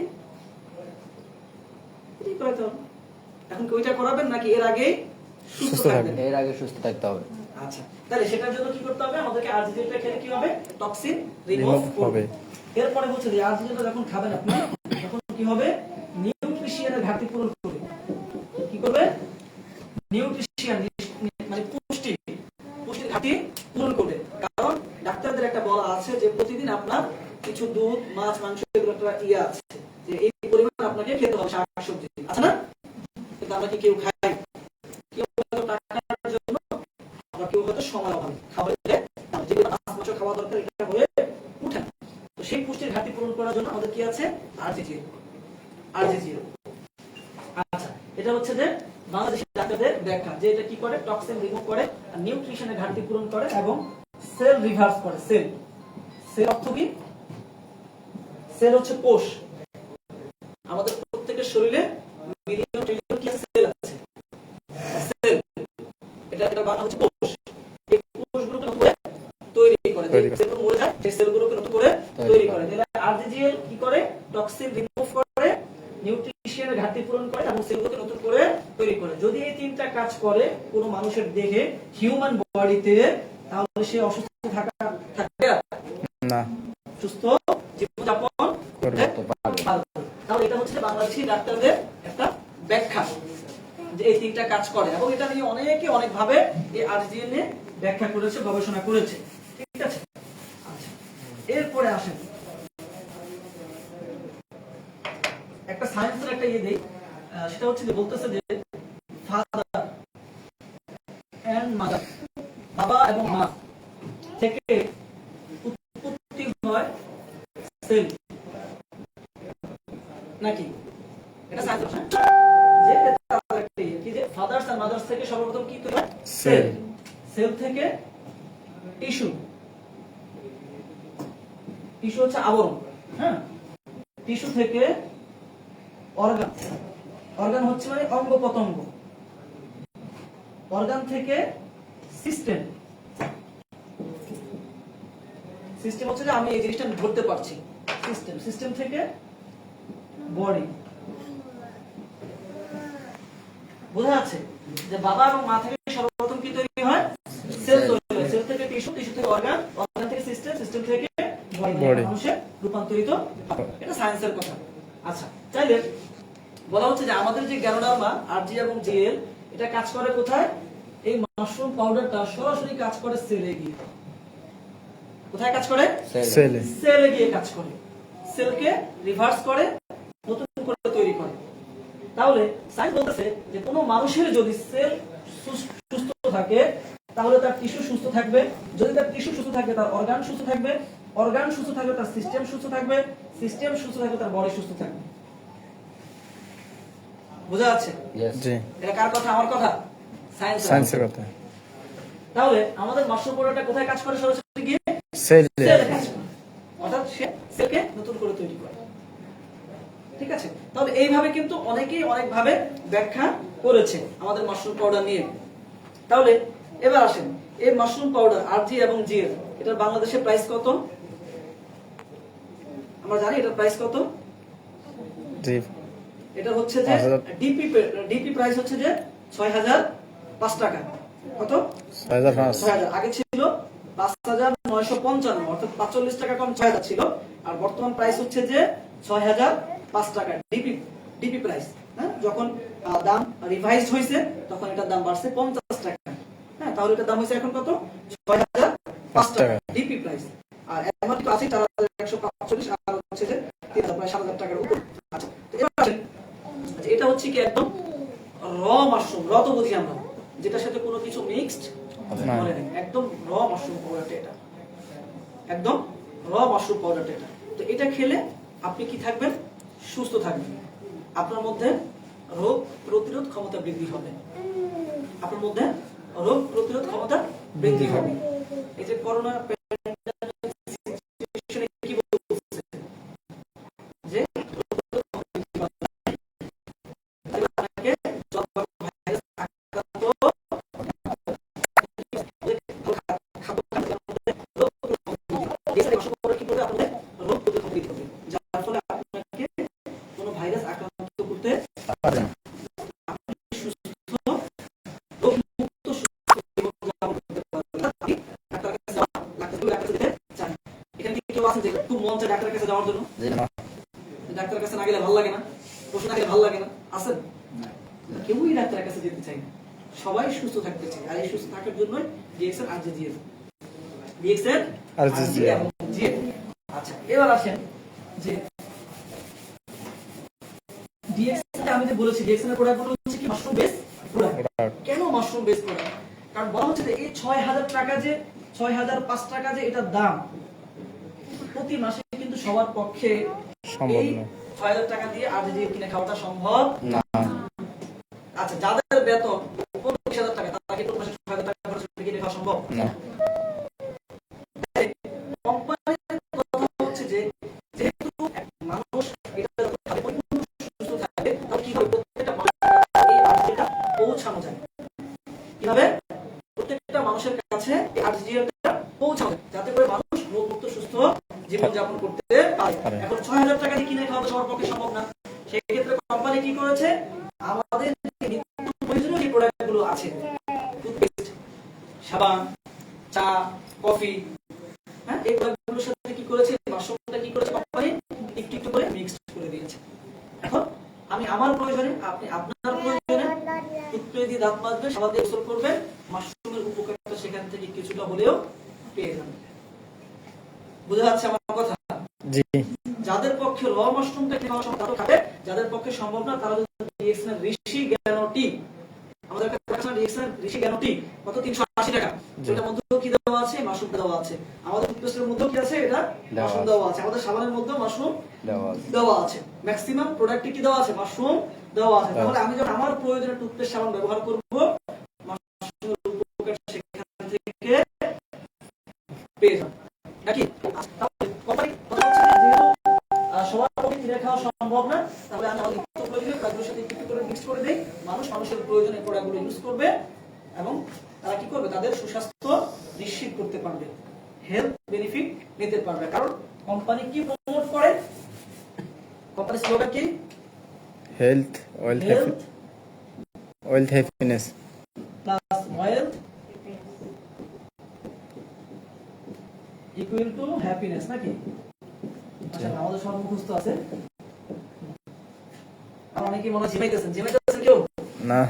এটাই করাতে হবে। এখন কি ওইটা করাবেন নাকি এর আগে সুস্থ সুস্থ থাকবেন? এর আগে সুস্থ থাকতে হবে। আচ্ছা, তাহলে সেটার জন্য কি করতে হবে? আমাদেরকে আরজিজিএলটা খেলে কি হবে? টক্সিন রিমুভ রিমুভ হবে। হবে। এরপরে হচ্ছে যে আরজিজিএলটা যখন খাবেন আপনি, তখন কি হবে? নিউট্রিশনের ঘাটতি পূরণ করবে। কি করবে? নিউট্রিশন, মানে পুষ্টির ঘাটতি পূরণ করবে। কারণ ডাক্তারদের একটা বলা আছে যে প্রতিদিন আপনার কিছু দুধ, মাছ, মাংস, এগুলো একটা ইয়ে আছে যে এই পরিমাণ আপনাকে খেতে হবে, শাকসবজি আছে না? কিন্তু আমরা কি কেউ খাই? কেউ হয়তো টাকার জন্য, আবার কেউ হয়তো সময় অভাবে খাবারের যে 5 বছর খাওয়া দরকার এটা হয়ে উঠে না। তো সেই পুষ্টির ঘাটতি পূরণ করার জন্য আমাদের কি আছে? আরজিজিএল। আচ্ছা, এটা হচ্ছে যে বাংলাদেশের ডাক্তারদের ব্যাখ্যা যে এটা কি করে? টক্সিন রিমুভ করে, আর নিউট্রিশনের ঘাটতি পূরণ করে এবং সেল রিভার্স করে। সেল, সেল অর্থ কি? সেল হচ্ছে কোষ। আমাদের প্রত্যেকের শরীরে মিলিয়ন ট্রিলিয়ন কি সেল আছে? সেল, এটা বাংলা হচ্ছে কোষ। এই কোষগুলোকে নতুন করে তৈরি করে, যে সেলগুলো মরে যায় সেই সেলগুলোকে নতুন করে তৈরি করে। তাহলে আরজিজিএল কি করে? টক্সিন রিমুভ করে, নিউট্রিশনের ঘাটতি পূরণ করে এবং সেলগুলোকে নতুন করে তৈরি করে। যদি এই তিনটা কাজ করে কোনো মানুষের দেহে, হিউম্যান বডিতে, তাহলে সে অসুস্থ থাকবে না। সুস্থ জীবনযাপন করবে। করতে পারবে। তাহলে এটা হচ্ছে বাংলাদেশি ডাক্তারদের একটা ব্যাখ্যা যে এই তিনটা কাজ করে, এবং এটা নিয়ে অনেকে অনেকভাবে এই আরজিএল নিয়ে ব্যাখ্যা করেছে, গবেষণা করেছে। ঠিক আছে, আচ্ছা, এরপরে আসেন একটা সায়েন্সের একটা ইয়ে দেই। সেটা হচ্ছে যে বলতেছে যে ফাদার এন্ড মাদার এবং মা থেকে উৎপত্তি হয় সেল নাকি? এটা সায়েন্স না যে কি যে ফাদার্স এন্ড মাদার্স থেকে সর্বপ্রথম কি তৈরি হয়? সেল। সেল থেকে টিস্যু, টিস্যু হচ্ছে আবরণ, হ্যাঁ, টিস্যু থেকে অর্গান, অর্গান হচ্ছে মানে অঙ্গ প্রত্যঙ্গ, অর্গান থেকে সিস্টেম, সিস্টেম হচ্ছে যে আমি এই জিনিসটা ধরতে পারছি, সিস্টেম, সিস্টেম থেকে বডি। বোঝা যাচ্ছে যে বাবা এবং মা থেকে সর্বপ্রথম কি তৈরি হয়? সেল তৈরি হয়। সেল থেকে টিস্যু, টিস্যু থেকে অর্গান, অর্গান থেকে সিস্টেম, সিস্টেম থেকে বডি, মানুষে রূপান্তরিত হয়। এটা সায়েন্সের কথা। আচ্ছা, তাইলে বলা হচ্ছে যে আমাদের যে গ্যানোডার্মা আরজি এবং জিএল এটা কাজ করে কোথায়? এই মাশরুম পাউডারটা সরাসরি কাজ করে সেলে গিয়ে। কোথায় কাজ করে? সেলে। সেলে গিয়ে কাজ করে, সেলকে রিভার্স করে, নতুন করে তৈরি করে। তাহলে সায়েন্স বলতেছে যে কোনো মানুষের যদি সেল সুস্থ থাকে তাহলে তার টিস্যু সুস্থ থাকবে, যদি তার টিস্যু সুস্থ থাকবে তার অর্গান সুস্থ থাকবে, অর্গান সুস্থ থাকবে তার সিস্টেম সুস্থ থাকবে, সিস্টেম সুস্থ থাকবে তার বডি সুস্থ থাকবে। বোঝা যাচ্ছে? জি। এটা কার কথা? আমার কথা? সায়েন্সের কথা। তাহলে আমাদের মাশরুম পাউডারটা কোথায় কাজ করে? সরাসরি গিয়ে সেলে। সেলে কাজ করে, অর্থাৎ সে সেলকে নতুন করে তৈরি করে। ঠিক আছে? তাহলে এইভাবে কিন্তু অনেকেই অনেকভাবে ব্যাখ্যা করেছে আমাদের মাশরুম পাউডার নিয়ে। তাহলে এবার আসেন, এই মাশরুম পাউডার আরজি এবং জিএল এটার বাংলাদেশে প্রাইস কত? আমরা জানি এটার প্রাইস কত? জি। এটা হচ্ছে যে ডিপি প্রাইস হচ্ছে যে ৬০০৫ টাকা। কত? ৬০০০। আগে ছিল ৫৯৫৫, অর্থাৎ ৪৫ টাকা কম ৬০০০ ছিল। আর বর্তমান প্রাইস হচ্ছে যে ৬০০৫ টাকা ডিপি প্রাইস। হ্যাঁ, যখন দাম রিভাইজড হয়েছে তখন এটার দাম বাড়ছে ৫০ টাকা। হ্যাঁ, তাহলে এটার দাম হয়েছে এখন কত? ৬০০৫ টাকা ডিপি প্রাইস। আর এমআরপি আছে ৪১৪৫, আর হচ্ছে যে ৩০০০, প্রায় ৭০০০ টাকার উপর। আচ্ছা, তো এবার আসেন, এটা হচ্ছে কি একদম র মাশরুম, র তো বুঝি আমরা, যেটার সাথে কোনো কিছু মিক্সড করে নাই, একদম র মাশরুম পাউডারটা এটা, একদম র মাশরুম পাউডারটা এটা। তো এটা খেলে আপনি কি থাকবেন? সুস্থ থাকবেন। আপনার মধ্যে রোগ প্রতিরোধ ক্ষমতা বৃদ্ধি হবে, আপনার মধ্যে রোগ প্রতিরোধ ক্ষমতা বৃদ্ধি হবে। এই যে করোনা কি বলছে যে ডাক্তারের কাছে যাওয়ার জন্য, ডাক্তারের কাছে না গেলে ভালো লাগে না, ওষুধ না খেলে ভালো লাগে না, আছেন? কেউই ডাক্তারের কাছে যেতে চায় না, সবাই সুস্থ থাকতে চায়। আর এই সুস্থ থাকার জন্য ডিএক্সএল আর জিএল, ডিএক্সএল আর জিএল। আচ্ছা, এবার আসেন যে ডিএক্সএল, আমি যে বলেছি ডিএক্সএল এর প্রোডাক্টগুলো হচ্ছে কি মাশরুম বেস প্রোডাক্ট। কেন মাশরুম বেস প্রোডাক্ট? কারণ বলা হচ্ছে যে এই ৬০০০ টাকা যে ৬০০৫ টাকা যে এটার দাম, প্রতি মাসে কিন্তু সবার পক্ষে এই ৬০০০ টাকা দিয়ে আরজি কিনে খাওয়াটা সম্ভব না। আচ্ছা, যাদের বেতন ২৫,০০০ টাকা তারা কি প্রতি মাসে ৬০০০ টাকা খরচ করে কিনে খাওয়া সম্ভব না। কোম্পানির কথা হচ্ছে যে যেহেতু মানুষ এটা সুস্থ থাকে, তাহলে কি হবে? প্রত্যেকটা মানুষের এই আরজিটা পৌঁছানো যায়। কিভাবে? প্রত্যেকটা মানুষের কাছে এই আরজিটা পৌঁছানো যায়, যাতে করে মানুষ রোগমুক্ত সুস্থ জীবনযাপন করতে পারে। এখন ৬০০০ টাকা দিয়ে কিনে খাওয়া সবার পক্ষে সম্ভব না। সেই ক্ষেত্রে কোম্পানি কি করেছে? আমাদের নিত্য প্রয়োজনীয় যে প্রোডাক্টগুলো আছে, টুথপেস্ট, সাবান, চা, কফি, হ্যাঁ, এই প্রোডাক্টগুলোর সাথে কি করেছে? মাশরুমটা কি করেছে? কোম্পানি একটু একটু করে মিক্সড করে দিয়েছে। এখন আমি আমার প্রয়োজনে, আপনি আপনার প্রয়োজনে টুথপেস্ট দিয়ে দাঁত মাজবেন, সাবান দিয়ে গোসল করবেন, মাশরুমের উপকারিতা সেখান থেকে কিছুটা হলেও পেয়ে যাবেন। বুঝা যাচ্ছে আমার কথা? জি। যাদের পক্ষে র মাশরুমটা খাওয়া সম্ভব তারা খাবে, যাদের পক্ষে সম্ভব না তারা ডিএক্সএল ঋষি জ্ঞানোটি, আমাদের কাছে ডিএক্সএল ঋষি জ্ঞানোটি কত? ৩৮০ টাকা। যেটা মধ্যে দেওয়া আছে, মাশরুম দেওয়া আছে। আমাদের টুথপেস্টের মধ্যেও কি আছে? এটা দেওয়া মাশরুম আছে। দেওয়া আছে। আমাদের সাবানের মধ্যেও মাশরুম দেওয়া আছে। দেওয়া আছে। ম্যাক্সিমাম প্রোডাক্টে কি দেওয়া আছে? মাশরুম দেওয়া আছে। তাহলে আমি যখন আমার প্রয়োজনে টুথপেস্ট সাবান ব্যবহার করব, মাশরুমের উপকার সেখান থেকে পেয়ে যাব নাকি? তাহলে কোম্পানি কথা হচ্ছে যে যেহেতু সবার পক্ষে কিনে খাওয়া সম্ভব না, তাহলে আমি আমাদের নিত্য প্রয়োজনীয় প্রোডাক্টগুলোর সাথে একটু করে মিক্স করে দিই। মানুষের প্রয়োজনে প্রোডাক্টগুলো ইউজ করবে এবং তারা কি করবে? তাদের সুস্বাস্থ্য নিশ্চিত করতে পারবে, হেলথ বেনিফিট নিতে পারবে। কারণ কোম্পানি কি প্রমোট করে? কোম্পানির স্লোগান কি? Health, wealth, health wealth, happiness. Plus wealth equal to happiness নাকি? আচ্ছা, আমাদের সব মুখস্থ আছে। আর অনেকে মনে হয় জিমাইতেছেন কেউ? না,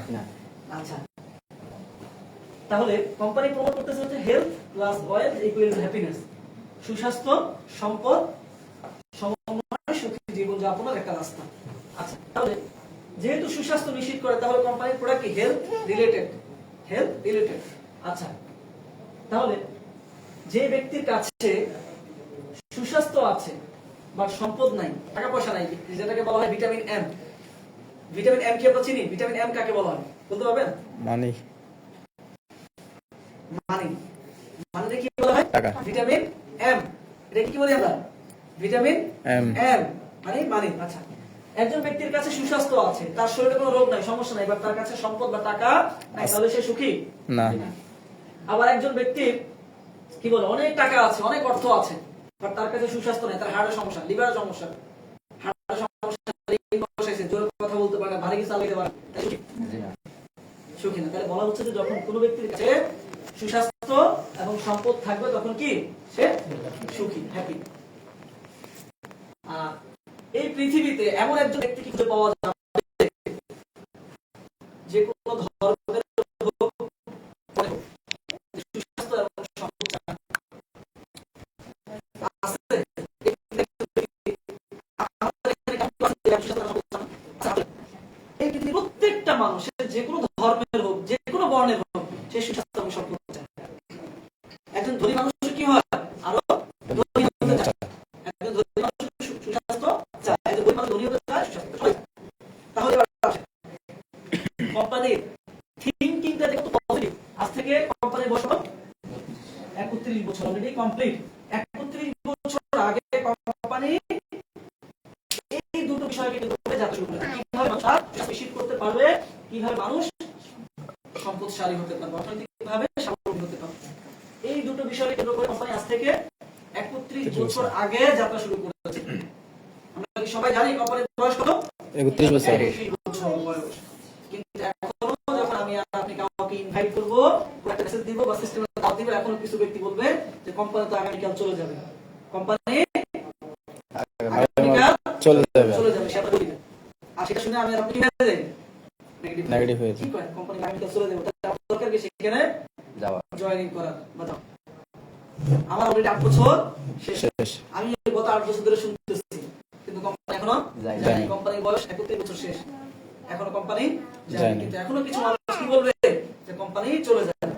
আচ্ছা, তাহলে কোম্পানি প্রমোট করতেছে হচ্ছে health plus wealth equal to happiness, সুস্বাস্থ্য, সম্পদ, সমন্বয়, সুখী জীবন যাপনের একটা রাস্তা। আচ্ছা, তাহলে যেহেতু সুস্বাস্থ্য নিশ্চিত করে, তাহলে কোম্পানির প্রোডাক্ট কি? Health related, health related. আচ্ছা, তাহলে যে ব্যক্তির কাছে সুস্বাস্থ্য আছে বা সম্পদ নাই, টাকা পয়সা নাই, যেটাকে বলা হয় ভিটামিন এম। ভিটামিন এম কি আমরা চিনি? ভিটামিন এম কাকে বলা হয় বলতে পারবেন? মানি, মানি। মানিতে কি বলা হয়? টাকা। Vitamin M. এটা কি বলি আমরা? Vitamin M. এম মানে মানি। আচ্ছা, একজন ব্যক্তির কাছে সুস্বাস্থ্য আছে, তার শরীরে কোনো রোগ নাই, সমস্যা নাই, বা তার কাছে সম্পদ বা টাকা নাই, তাহলে সে সুখী না। আবার একজন ব্যক্তির কি বলে অনেক টাকা আছে, অনেক অর্থ আছে, বাট তার কাছে সুস্বাস্থ্য নেই, তার হার্টের সমস্যা, লিভারের সমস্যা, হার্টের সমস্যা, জোরে কথা বলতে পারে না, ভারী কিছু চালাতে পারে, তাই সুখী না। তাহলে বলা হচ্ছে যে যখন কোনো ব্যক্তির কাছে সুস্বাস্থ্য এবং সম্পদ থাকবে, তখন কি সে সুখী, হ্যাপি। এই পৃথিবীতে এমন একজন ব্যক্তি কি খুঁজে পাওয়া যাবে যে কোনো ধর্মের সুস্বাস্থ্য এবং সম্পদ আছে? এই পৃথিবীর প্রত্যেকটা মানুষ, যে কোনো ধর্মের হোক, যে কোনো বর্ণের হোক, সে সুস্বাস্থ্য এবং সম্পদ চায়। একজন ধনী মানুষ কি হয়? আরো ধনী হতে চায়। একজন ধনী মানুষ সুস্বাস্থ্য চায়, একজন গরিব মানুষ ধনী হতে চায়, সুস্বাস্থ্য চায়। তাহলে কোম্পানির থিংকিংটা কত পজিটিভ। আজ থেকে কোম্পানির বয়স 31 বছর, অলরেডি কমপ্লিট। 31 বছর আগে কোম্পানি এই দুটো বিষয়কে কিন্তু করে যাত্রা শুরু করে। কিভাবে মানুষ নিশ্চিত করতে পারবে, কিভাবে মানুষ সম্পদশালী হতে পারবে, অর্থনৈতিকভাবে স্বাবলম্বী হতে পারবে, এই দুটো বিষয়কে কেন্দ্র করে কোম্পানি আজ থেকে 31 বছর আগে যাত্রা শুরু করেছে। আমরা কি সবাই জানি কোম্পানির বয়স কত? 31 বছর। 31 বছর বয়স। কিন্তু এখনো যখন আমি আর আপনি কাউকে ইনভাইট করব, একটা মেসেজ দিব বা সিস্টেমে দাও দিব, এখনো কিছু ব্যক্তি বলবে যে কোম্পানি তো আগামীকাল চলে যাবে, কোম্পানি আগামীকাল চলে যাবে, সেটা বলবে। আর সেটা শুনে আমি আর আপনি কি হয়ে যাই? নেগেটিভ হয়ে যায়। কি কয়? কোম্পানি আগামীকাল চলে যাবে, তাহলে আমার দরকার কি সেখানে যাওয়া। জয়েনিং করার? বাতাও। আমার অলরেডি 8 বছর শেষ। আমি গত 8 বছর ধরে শুনতেছি, কিন্তু কোম্পানি এখনো যায়নি। কোম্পানির বয়স 31 বছর শেষ, এখনো কোম্পানি যায়নি। কিন্তু এখনো কিছু মানুষ কি বলবে যে কোম্পানি চলে যাবে।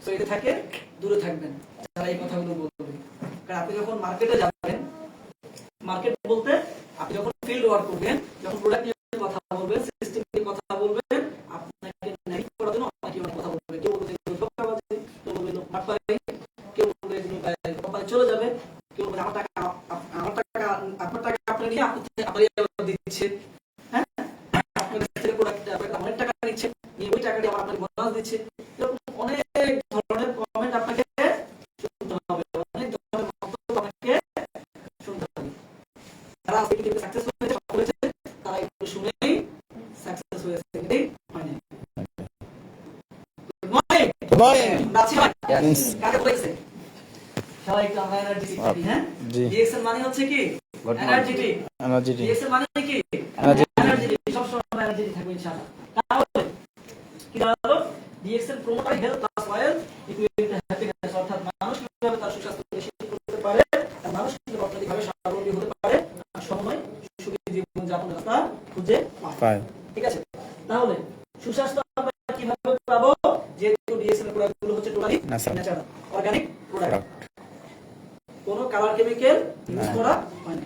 সো এটা থাকে, দূরে থাকবেন যারা এই কথাগুলো বলবে। কারণ আপনি যখন মার্কেটে যাবেন, মার্কেট বলতে আপনি যখন ফিল্ড ওয়ার্ক করবেন, যখন প্রোডাক্ট নিয়ে কথা বলবেন, সিস্টেম নিয়ে কথা বলবেন, আপনাকে নেগেটিভ করার জন্য অনেকে অনেক কথা বলবে। কেউ বলবে যে ধোঁকাবাজি, কেউ বলবে বাটপারি, কেউ বলবে যে কোম্পানি চলে যাবে, কেউ বলবে আপনার টাকা আপনি নিয়ে আপনার দিচ্ছে, হ্যাঁ, আপনার কাছ থেকে প্রোডাক্ট অনেক টাকা নিচ্ছে, নিয়ে ওই টাকা দিয়ে আপনাকে বোনাস দিচ্ছে। এরকম অনেক ধরনের কমেন্ট আপনাকে শুনতে হবে, অনেক ধরনের মন্তব্য আপনাকে শুনতে হবে। যারা আজকে কিন্তু সাকসেস হয়েছে, তারা একটু শুনেই সাকসেস হয়েছে, এটাই হয়নি। Good morning. Good morning. রাজি ভাই Yes. কাকে বলেছে? সবাই একটু আমরা এনার্জেটিক থাকি, হ্যাঁ? জি। ডিএক্সএল মানে হচ্ছে কি? এনার্জেটিক। এনার্জেটিক। ডিএক্সএল মানে কি? এনার্জেটিক। সব সময় আমরা এনার্জেটিক থাকবো ইনশাআল্লাহ। তাহলে কি দাঁড়ালো? ডিএক্সএল প্রমোট করে health plus wealth equal to happiness, অর্থাৎ মানুষ কিভাবে তার সুস্বাস্থ্য নিশ্চিত করতে পারে, আর মানুষ কিভাবে অর্থনৈতিকভাবে স্বাবলম্বী হতে পারে, আর সময় সুখী জীবন যাপনের রাস্তা খুঁজে পায়। ঠিক আছে? তাহলে সুস্বাস্থ্য আমরা কিভাবে পাবো? যেহেতু ডিএক্সএল প্রোডাক্টগুলো হচ্ছে টোটালি ন্যাচারাল, অর্গানিক, প্রোডাক্ট, কোনো কালার কেমিক্যাল ইউজ করা হয় না।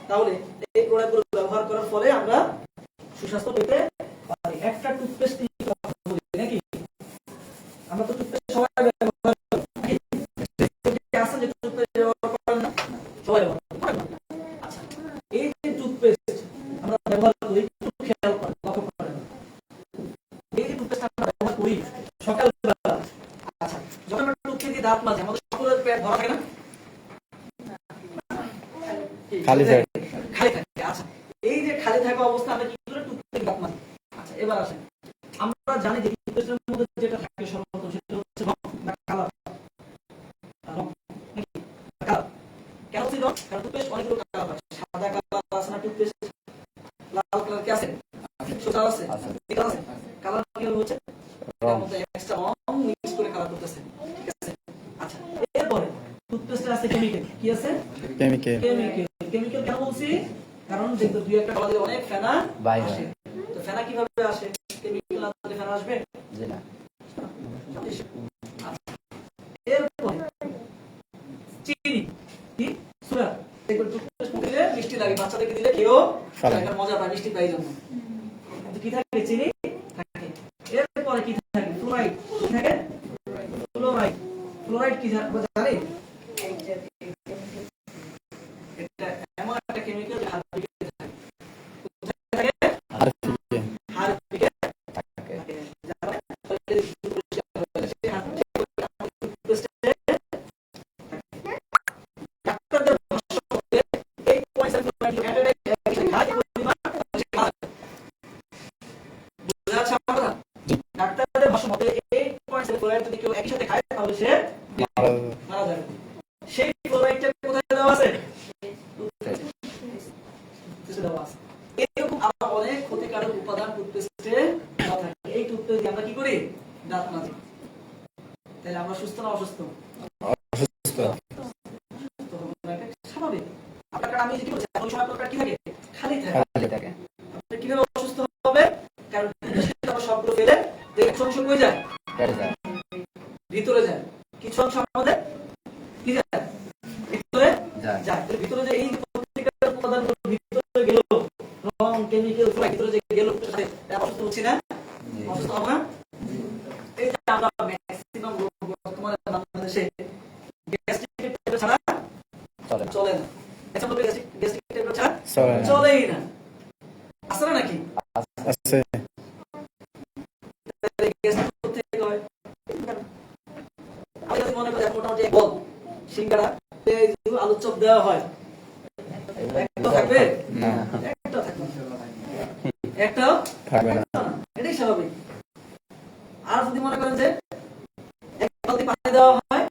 তাহলে এই প্রোডাক্টগুলো ব্যবহার করার ফলে আমরা সুস্বাস্থ্য পেতে পারি। একটা টুথপেস্ট নাকি আমরা তো টুথপেস্ট সবাই ব্যবহার করি নাকি? আছে যে টুথপেস্ট ব্যবহার করেন না? সবাই ব্যবহার করেন। আচ্ছা, এই যে টুথপেস্ট আমরা ব্যবহার করি একটু খেয়াল করেন, লক্ষ্য করেন। এই যে টুথপেস্ট আমরা ব্যবহার করি সকালবেলা, আচ্ছা যখন আমরা টুথপেস্ট দিয়ে দাঁত মাজি আমাদের সকলের পেট ভরা থাকে না? খালি থাকে। খালি থাকে। আচ্ছা, এই যে খালি থাকা অবস্থা আমরা কি করে টুথপেস্ট দাঁত মাজি? আচ্ছা, এবার আসেন, আমরা জানি যে টুথপেস্টের মধ্যে যেটা থাকে সর্বপ্রথম সেটা হচ্ছে রং বা কালার। রং নাকি কালার? কেন হচ্ছে রং? কারণ টুথপেস্ট অনেকগুলো কালার হয়। সাদা কালার আছে না টুথপেস্ট, লাল কালার কি আছে, সোজা আছে, এটা আছে। কালার কি হচ্ছে এর মধ্যে এক্সট্রা রং মিক্স করে কালার করতেছে, ঠিক আছে? আচ্ছা, এরপরে টুথপেস্টে আছে কেমিক্যাল। কি আছে? কেমিক্যাল। কেমিক্যাল। কেমিক্যাল কেন বলছি? কারণ দেখো দুই একটা কালার দিলে অনেক ফেনা বাইরে আসে। তো ফেনা কিভাবে আসে? কেমিক্যাল না দিলে ফেনা আসবে? জি না। আচ্ছা, এরপরে চিনি কি সুগার। দেখবেন টুথপেস্ট মুখে দিলে মিষ্টি লাগে, বাচ্চাদেরকে দিলে কেউ একটা মজা পায় মিষ্টি পাই জন্য। কিন্তু কি থাকে? চিনি থাকে। এরপরে কি থাকে? ফ্লোরাইড। কি থাকে? ফ্লোরাইড। ফ্লোরাইড কি জানেন? এটা এমন একটা কেমিক্যাল যে হার্পিকে থাকে। কোথায় থাকে? হারপিকে। হার্পিকে থাকে। থাকে। জানেন? ডাক্তারদের ভাষ্য মতে 8.7 ফ্লোরাইড অ্যাডেড হাই পরিমাণ বুঝা যাচ্ছে আপনারা? ডাক্তারদের ভাষ্য মতে 8.7 ফ্লোরাইড যদি কেউ একই সাথে খায় তাহলে সে মারা যাবে। সেই ফ্লোরাইডটা কোথায় দেওয়া আছে? টুথপেস্টে দেওয়া আছে। এরকম আরো অনেক ক্ষতিকারক উপাদান টুথপেস্টে দেওয়া থাকে। এই টুথপেস্ট দিয়ে আমরা কি করি? দাঁত মাজি। তাহলে আমরা সুস্থ না অসুস্থ? অসুস্থ। সুস্থ হবো না, এটা স্বাভাবিক। আপনার আমি যদি বলছি ওই সময় আপনার কি থাকে? খালি থাকে। খালি থাকে। আপনি কিভাবে অসুস্থ হবে? কারণ টুথপেস্টে আমরা সবগুলো ফেলে দেখে অংশ কই যায়? বেড়ে যায়। ভিতরে যায়। কিছু অংশ আমাদের কি যায়? ভিতরে যায়। যায়। তাহলে ভিতরে যে এই ক্ষতিকারক উপাদানগুলো ভিতরে গেল, রং কেমিক্যাল পুরো ভিতরে যে গেল, অসুস্থ হচ্ছি না? জি। অসুস্থ হবে না? এই যে আমরা ম্যাক্সিমাম লোক বর্তমানে বাংলাদেশে গ্যাস্ট্রিক ট্যাবলেট ছাড়া চলে না। চলে না। ম্যাক্সিমাম লোক গ্যাস্ট্রিক ট্যাবলেট ছাড়া চলে না। চলেই না। আছে না নাকি? আছে। গ্যাস্ট্রিক করতে হয়। আমি যদি মনে করি মোটামুটি এক বল সিঙ্গাড়া পেঁয়াজ আলুর চপ দেওয়া হয়, একটা থাকবে না। একটা থাকবে একটাও থাকবে না। এটাই স্বাভাবিক। আর যদি মনে করেন যে এক বালতি পানি দেওয়া হয়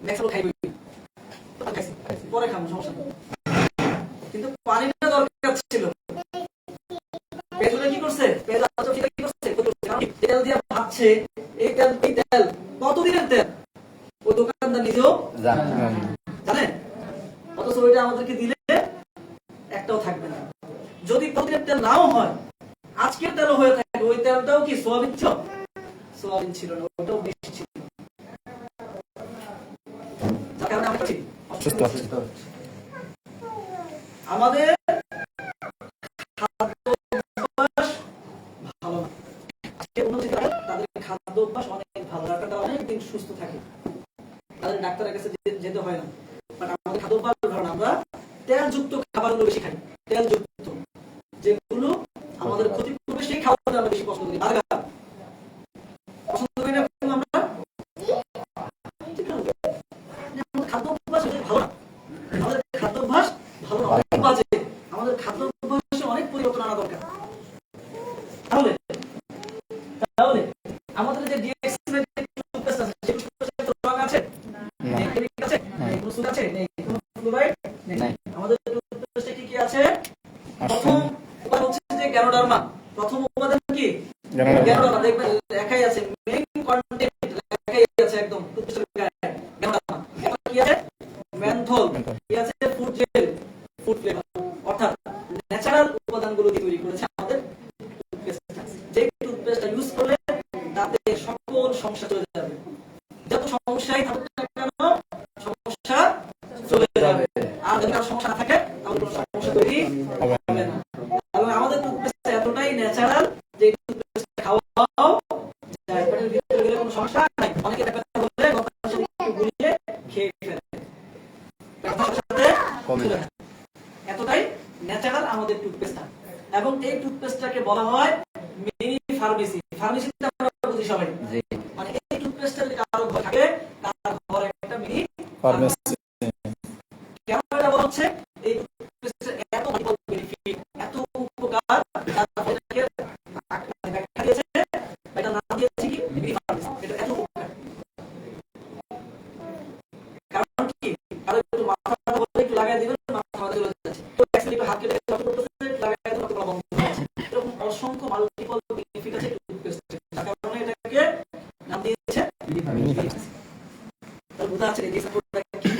ম্যাক্সিমাম খাইবে, পরে খাবো সমস্যা নেই। কিন্তু পানিটা দরকার ছিল। পেঁয়াজগুলো কি করছে? পেঁয়াজ আলুর চপ কি করছে? কারণ তেল দিয়ে ভাজছে। এই তেল কতদিনের তেল? ওই দোকানদার নিজেও জানে না। জানেন, অথচ ওইটা আমাদেরকে দিলে একটাও থাকবে না। যদি প্রতিদিনের তেল নাও হয়, আজকের তেলও হয়ে থাকে, ওই তেলটাও কি সোয়াবিন ছিল? সোয়াবিন ছিল না, ওটাও বেশি ছিল। যার কারণে আমরা অসুস্থ হচ্ছে। আমাদের খাদ্যাভ্যাস ভালো না। আজকে উন্নতি তাদের খাদ্যাভ্যাস অনেক ভালো, তারা অনেকদিন সুস্থ থাকে, তাদের ডাক্তারের কাছে যেতে হয় না। বাট আমাদের খাদ্যাভ্যাস ভালো না, আমরা তেলযুক্ত খাবারগুলো বেশি খাই। তেলযুক্ত যেগুলো আমাদের ক্ষতি করবে সেই খাবারগুলো আমরা বেশি পছন্দ করি। বার্গার পছন্দ করি না আমরা? আমাদের খাদ্যাভ্যাস ভালো না, আমাদের খাদ্যাভ্যাস ভালো না, অনেক বাজে। আমাদের খাদ্যাভ্যাসে অনেক পরিবর্তন আনা দরকার। তাহলে আমাদের যে ডিএক্সএল এর টুথপেস্ট আছে, সেই টুথপেস্টে রং আছে? নেই। কেমিক্যাল আছে? নেই। কোনো সুগার আছে? নেই। কোনো ফ্লোরাইড নেই। আমাদের টুথপেস্টে কি কি আছে? প্রথম উপাদান হচ্ছে যে গ্যানোডার্মা। প্রথম উপাদান কি? গ্যানোডার্মা। দেখবেন লেখাই আছে, মেইন কন্টেন্ট লেখাই আছে একদম টুথপেস্টের গায়ে গ্যানোডার্মা। এরপর কি আছে? মেনথল। কি আছে? Food gel, food flavour. অর্থাৎ ন্যাচারাল উপাদানগুলো দিয়ে তৈরি করেছে আমাদের টুথপেস্টটা। যে টুথপেস্টটা ইউজ করলে তাতে সকল সমস্যা চলে যাবে। যত সমস্যা কমে চলে আসে। এতটাই ন্যাচারাল আমাদের টুথপেস্টটা। এবং এই টুথপেস্টটাকে বলা হয় মিনি ফার্মেসি। ফার্মেসিতে আমরা বুঝি সবাই, জি মানে এই টুথপেস্টটা যদি কারো ঘরে থাকে, তার ঘরে একটা মিনি ফার্মেসি কেন এটা বলা হচ্ছে? এই টুথপেস্টের এত বেনিফিট, এত উপকার, যার ফলে এটাকে ব্যাখ্যা দিয়েছে, এটা নাম দিয়েছে কি মিনি ফার্মেসি। এটা এত উপকার, কারণ কি? কারণ একটু মাথা বলে একটু লাগাই দিবেন, মাথা চলে যাচ্ছে। তো অ্যাকচুয়ালি একটু হাত কেটে ডক্টর করতেছে, লাগাই দিবেন, মাথা বন্ধ হয়ে যাচ্ছে। এরকম অসংখ্য মাল্টিপল বেনিফিট আছে টুথপেস্টের, যার কারণে এটাকে নাম দিয়েছে মিনি ফার্মেসি। তাহলে বোঝা যাচ্ছে এই প্রোডাক্ট কি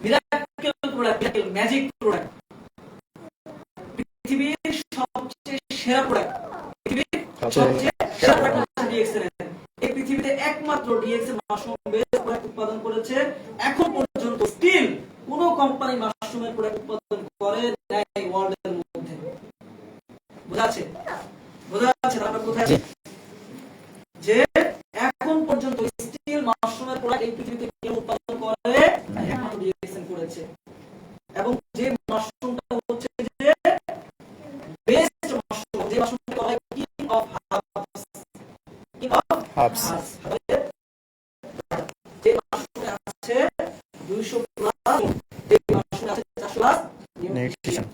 miracle product, miracle magic product, পৃথিবীর সবচেয়ে সেরা প্রোডাক্ট, পৃথিবীর সবচেয়ে সেরা প্রোডাক্ট হচ্ছে ডিএক্সএল। এই পৃথিবীতে একমাত্র ডিএক্সএল মাশরুম বেস প্রোডাক্ট উৎপাদন করেছে। এখন পর্যন্ত স্টিল কোন কোম্পানি মাশরুমের প্রোডাক্ট উৎপাদন করে নাই ওয়ার্ল্ডের মধ্যে। বোঝা যাচ্ছে? বোঝা যাচ্ছে আমরা কোথায় আছি? যে এখন পর্যন্ত স্টিল মাশরুমের প্রোডাক্ট এই পৃথিবীতে কেউ উৎপাদন করে নাই, একমাত্র ডিএক্সএল করেছে। এবং যে মাশরুমটা হচ্ছে যে বেস্ট মাশরুম, যে মাশরুমটা বলা হয় king of herbs, king of herbs herbs, যে মাশরুমে আছে 200 প্লাস, যে মাশরুমে আছে 400 প্লাস নিউট্রিশন।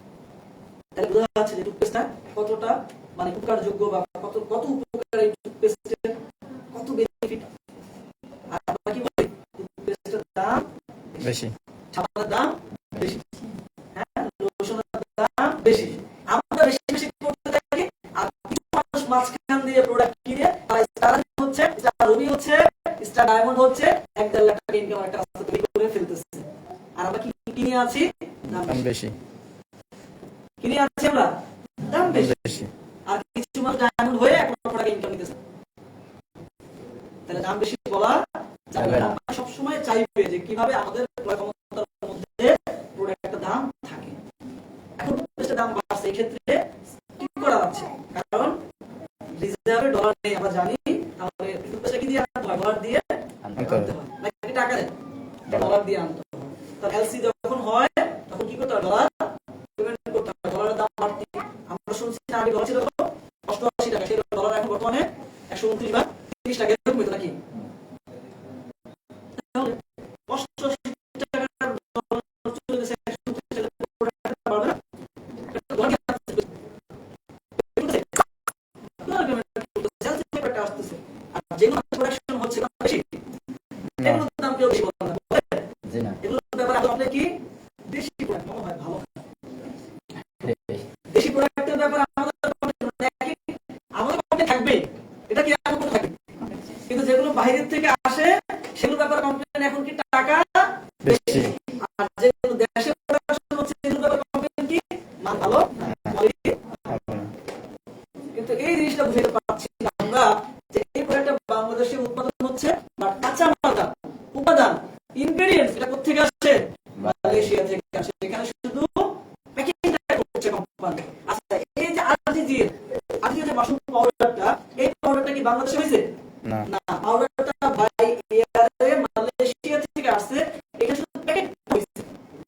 তাহলে বোঝা যাচ্ছে যে টুথপেস্টটা কতটা মানে উপকারযোগ্য বা কত কত উপকার এই টুথপেস্টের, কত বেনিফিট। আর আমরা কি বলি টুথপেস্টের দাম বেশি, সাবানের দাম বেশি, হ্যাঁ, লোশনের দাম বেশি। আমরা বেশি বেশি করতে থাকি, আর কিছু মানুষ মাঝখান দিয়ে প্রোডাক্ট কিনে তারা স্টার হচ্ছে, স্টার রবি হচ্ছে, স্টার ডায়মন্ড হচ্ছে, 1-1.5 লাখ টাকা ইনকাম একটা রাস্তা তৈরি করে ফেলতেছে। আর আমরা কি কিনে আছি? দাম দাম বেশি, কিনে আছি আমরা দাম বেশি। বেশি। আর কিছু মানুষ ডায়মন্ড হয়ে 1 লক্ষ টাকা ইনকাম নিতেছে। তাহলে দাম বেশি বলা যাবে না। আমরা সবসময় চাইবে যে কিভাবে আমাদের ক্রয় ক্ষমতার মধ্যে প্রোডাক্টের দাম থাকে। এখন টুথপেস্টের দাম বাড়ছে, এই ক্ষেত্রে কি করা যাচ্ছে? কারণ রিজার্ভে ডলার নেই, আমরা জানি। আমাদের টুথপেস্টটা কি দিয়ে আনতে হয়? ডলার দিয়ে আনতে হয়, নাকি টাকা দেয়? ডলার দিয়ে আনতে হয়। তাহলে এলসি যখন হয় তখন কি করতে হয়? ডলার পেমেন্ট করতে হয়। ডলারের দাম বাড়তি, আমরা শুনছি না আগে ডলার ছিল 88 টাকা, সেই ডলার এখন বর্তমানে 129 বা 30 টাকা এরকম হতো নাকি? তাহলে 88 টাকার ডলার চলে গেছে 129 টাকা, প্রোডাক্ট পারবে না? ডলার কি আসছে? ডলার পেমেন্ট করতেছে, সেলস পেমেন্ট আসতেছে। আর যেগুলো প্রোডাকশন হচ্ছে না বেশি, এগুলোর দাম কেউ বেশি বলে না, জি না এগুলোর ব্যাপারে আপনি কি বেশি প্রোডাক্ট মনে হয় ভালো, বেশি প্রোডাক্টের ব্যাপারে আমাদের কমপ্লেন থাকবে, এটা কি এমন থাকে? কিন্তু যেগুলো বাইরের থেকে আসে সেগুলোর ব্যাপারে কমপ্লেন এখন কি টাকা বেশি, আর যেগুলো দেশে প্রোডাকশন হচ্ছে সেগুলোর ব্যাপারে কমপ্লেন কি মান ভালো, কোয়ালিটি। কিন্তু এই জিনিসটা বুঝতে পারছি না আমরা যে এই প্রোডাক্টটা বাংলাদেশে উৎপাদন হচ্ছে, বাট কাঁচা মালটা উপাদান ইনগ্রেডিয়েন্টস এটা কোথা থেকে আসছে? মালয়েশিয়া থেকে আসে। এখানে শুধু প্যাকেজিংটা করছে কোম্পানি। আচ্ছা, এই যে আরজিজি যে মাশরুম পাউডারটা, এই পাউডারটা কি বাংলাদেশে হয়েছে? না, না, পাউডারটা বাই এয়ারে মালয়েশিয়া থেকে আসছে। এটা শুধু প্যাকেট হয়েছে।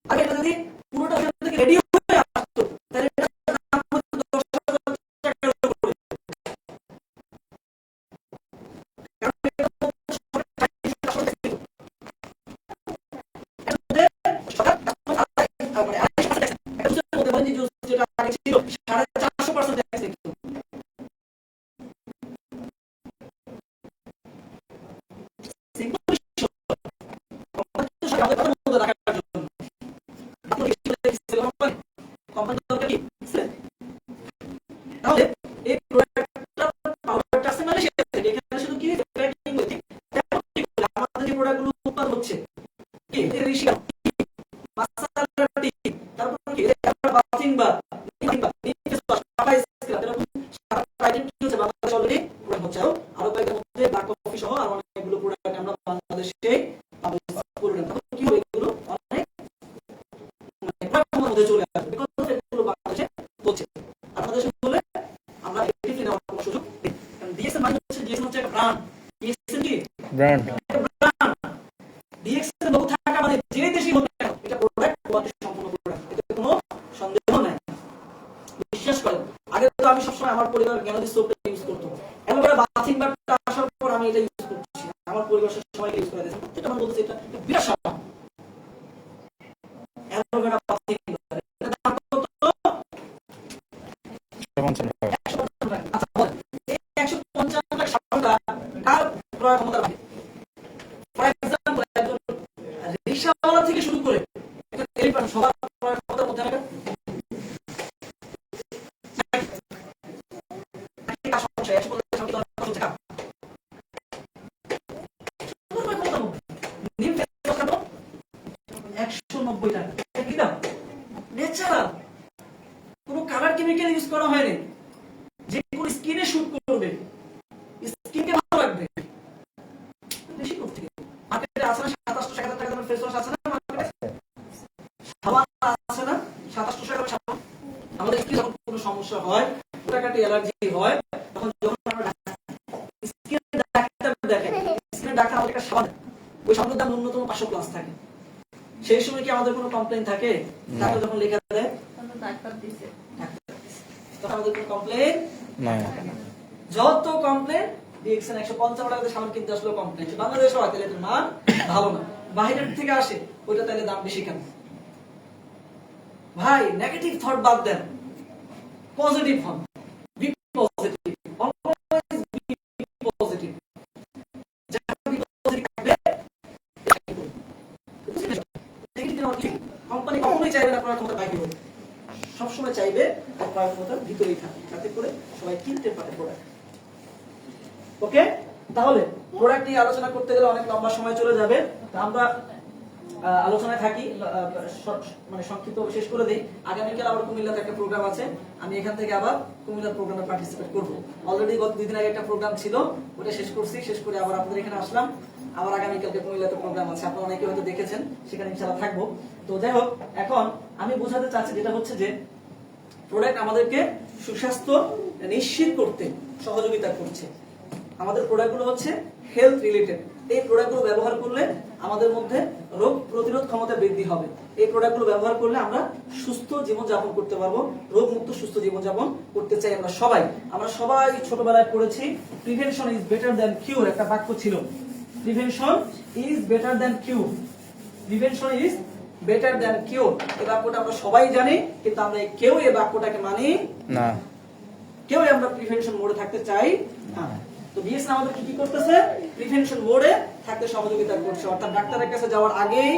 আর এটা যদি পুরোটা ওখান থেকে রেডি হয়ে আসতো তাহলে এটার দাম হতো 10,000 টাকার উপরে। কারণ এটা তো সরকার যেটা আগে ছিল 450% ট্যাক্স দিত। তাহলে এই প্রোডাক্টটা পাউডারটা আছে মালয়েশিয়া থেকে, এখানে শুধু কি প্যাকেজিং হচ্ছে, আমাদের যে প্রোডাক্টগুলো উৎপাদন হচ্ছে কি এরিশিয়া মাসালা টি, তারপর কি আমরা বাথিং বা নিফেস পাপাই স্ক্রাব, এরকম সারা আইটেম কি হচ্ছে বাংলাদেশে অলরেডি প্রোডাক্ট হচ্ছে। আরো কয়েকটার মধ্যে ব্ল্যাক কফি সহ আর অনেকগুলো প্রোডাক্ট আমরা বাংলাদেশে পাবো। কি হবে? এগুলো অনেক মানে প্রোডাক্টের মধ্যে চলে আসবে, বিকজ এগুলো বাংলাদেশে হচ্ছে। আপনাদের বলে আমরা এফিসিয়েন্ট হওয়ার সুযোগ দিই। কারণ ডিএক্সএল মানে হচ্ছে ডিএক্সএল হচ্ছে একটা ব্র্যান্ড। ডিএক্সএল কি ব্র্যান্ড। ডিএক্সএল লোগো থাকা মানে যে দেশি হোক না কেন এটা প্রোডাক্ট পরিবার গ্যালারি সোপটা ইউজ করতো, একেবারে বাথিং বারটা আসার পর আমি এটা ইউজ করছি, আমার পরিবার সবাইকে ইউজ করে দিয়েছে। এটা আমার বলতেছে এটা বিরাট সাবান, অ্যালোভেরা বাথিং বার, এটা দাম কত? 155 টাকা। আচ্ছা বলেন, এই 155 টাকা সাবানটা কার ক্রয় ক্ষমতা রাখে? ফর এক্সাম্পল একজন রিকশাওয়ালা থেকে শুরু করে একটা টেলিফোন সবার ক্রয় ক্ষমতার মধ্যে রাখে কোনো কালার কেমিক্যাল ইউজ করা হয়নি, যে কোন স্কিনে শুট করবে, স্কিনকে ভালো রাখবে। বেশি করতে মার্কেটে আছে না 2700 টাকা দামের ফেস ওয়াশ আছে না মার্কেটে, সাবান আছে না 2700 টাকা সাবান। আমাদের স্কিনে যখন কোনো সমস্যা হয়, ওটাকাটি অ্যালার্জি হয়, তখন যখন আমরা স্কিনে ডাক্তার দেখেন, স্কিনে ডাক্তার আমাদের একটা সাবান, ওই সাবানের দাম ন্যূনতম 500 প্লাস থাকে। সেই সময় কি আমাদের কোনো কমপ্লেইন থাকে? ডাক্তার যখন লেখা দেয় ডাক্তার দিছে, তখন আমাদের কোনো কমপ্লেইন না। যত কমপ্লেইন ডিএক্সএন 155 টাকাতে সাবান কিনতে আসলেও কমপ্লেইন, বাংলাদেশে হয় তাহলে এটার মান ভালো না, বাইরের থেকে আসে ওইটা তাহলে দাম বেশি কেন? ভাই নেগেটিভ থট বাদ দেন, পজিটিভ হন, be positive, always be positive. যারা বি পজিটিভ থাকবে নেগেটিভ নট, কোম্পানি কখনোই চাইবে না আপনার ক্ষমতা বাকি হোক, সবসময় চাইবে আপনার ক্ষমতার ভিতরেই থাকে, যাতে করে সবাই কিনতে পারে প্রোডাক্ট। ওকে, তাহলে প্রোডাক্ট নিয়ে আলোচনা করতে গেলে অনেক লম্বা সময় চলে যাবে, আমরা আলোচনায় থাকি, মানে সংক্ষিপ্ত শেষ করে দিই। আগামীকাল আবার কুমিল্লাতে একটা প্রোগ্রাম আছে, আমি এখান থেকে আবার কুমিল্লার প্রোগ্রামে পার্টিসিপেট করব। অলরেডি গত 2 দিন আগে একটা প্রোগ্রাম ছিল, ওটা শেষ করছি, শেষ করে আবার আপনাদের এখানে আসলাম। আবার আগামীকালকে কুমিল্লাতে প্রোগ্রাম আছে, আপনারা অনেকে হয়তো দেখেছেন, সেখানে ইনশাআল্লাহ থাকবো। তো যাই হোক, এখন আমি বোঝাতে চাচ্ছি যেটা হচ্ছে যে প্রোডাক্ট আমাদেরকে সুস্বাস্থ্য নিশ্চিত করতে সহযোগিতা করছে। আমাদের প্রোডাক্টগুলো হচ্ছে হেলথ রিলেটেড, এই প্রোডাক্টগুলো ব্যবহার করলে আমাদের মধ্যে রোগ প্রতিরোধ ক্ষমতা বৃদ্ধি হবে। এই প্রোডাক্টগুলো ব্যবহার করলে আমরা সুস্থ জীবন যাপন করতে পারবো, রোগ মুক্ত সুস্থ জীবন যাপন করতে চাই আমরা সবাই ছোটবেলায় পড়েছি prevention is better than cure, একটা বাক্য ছিল, prevention is better than cure, prevention is better than cure. এই বাক্যটা আমরা সবাই জানি, কিন্তু আমরা কেউ এই বাক্যটাকে মানি না, কেউ আমরা প্রিভেনশন মোডে থাকতে চাই না। তো বিএসএন আমাদের কি করতেছে? প্রিভেনশন মোডে থাকতে সহযোগিতা করছে, অর্থাৎ ডাক্তারের কাছে যাওয়ার আগেই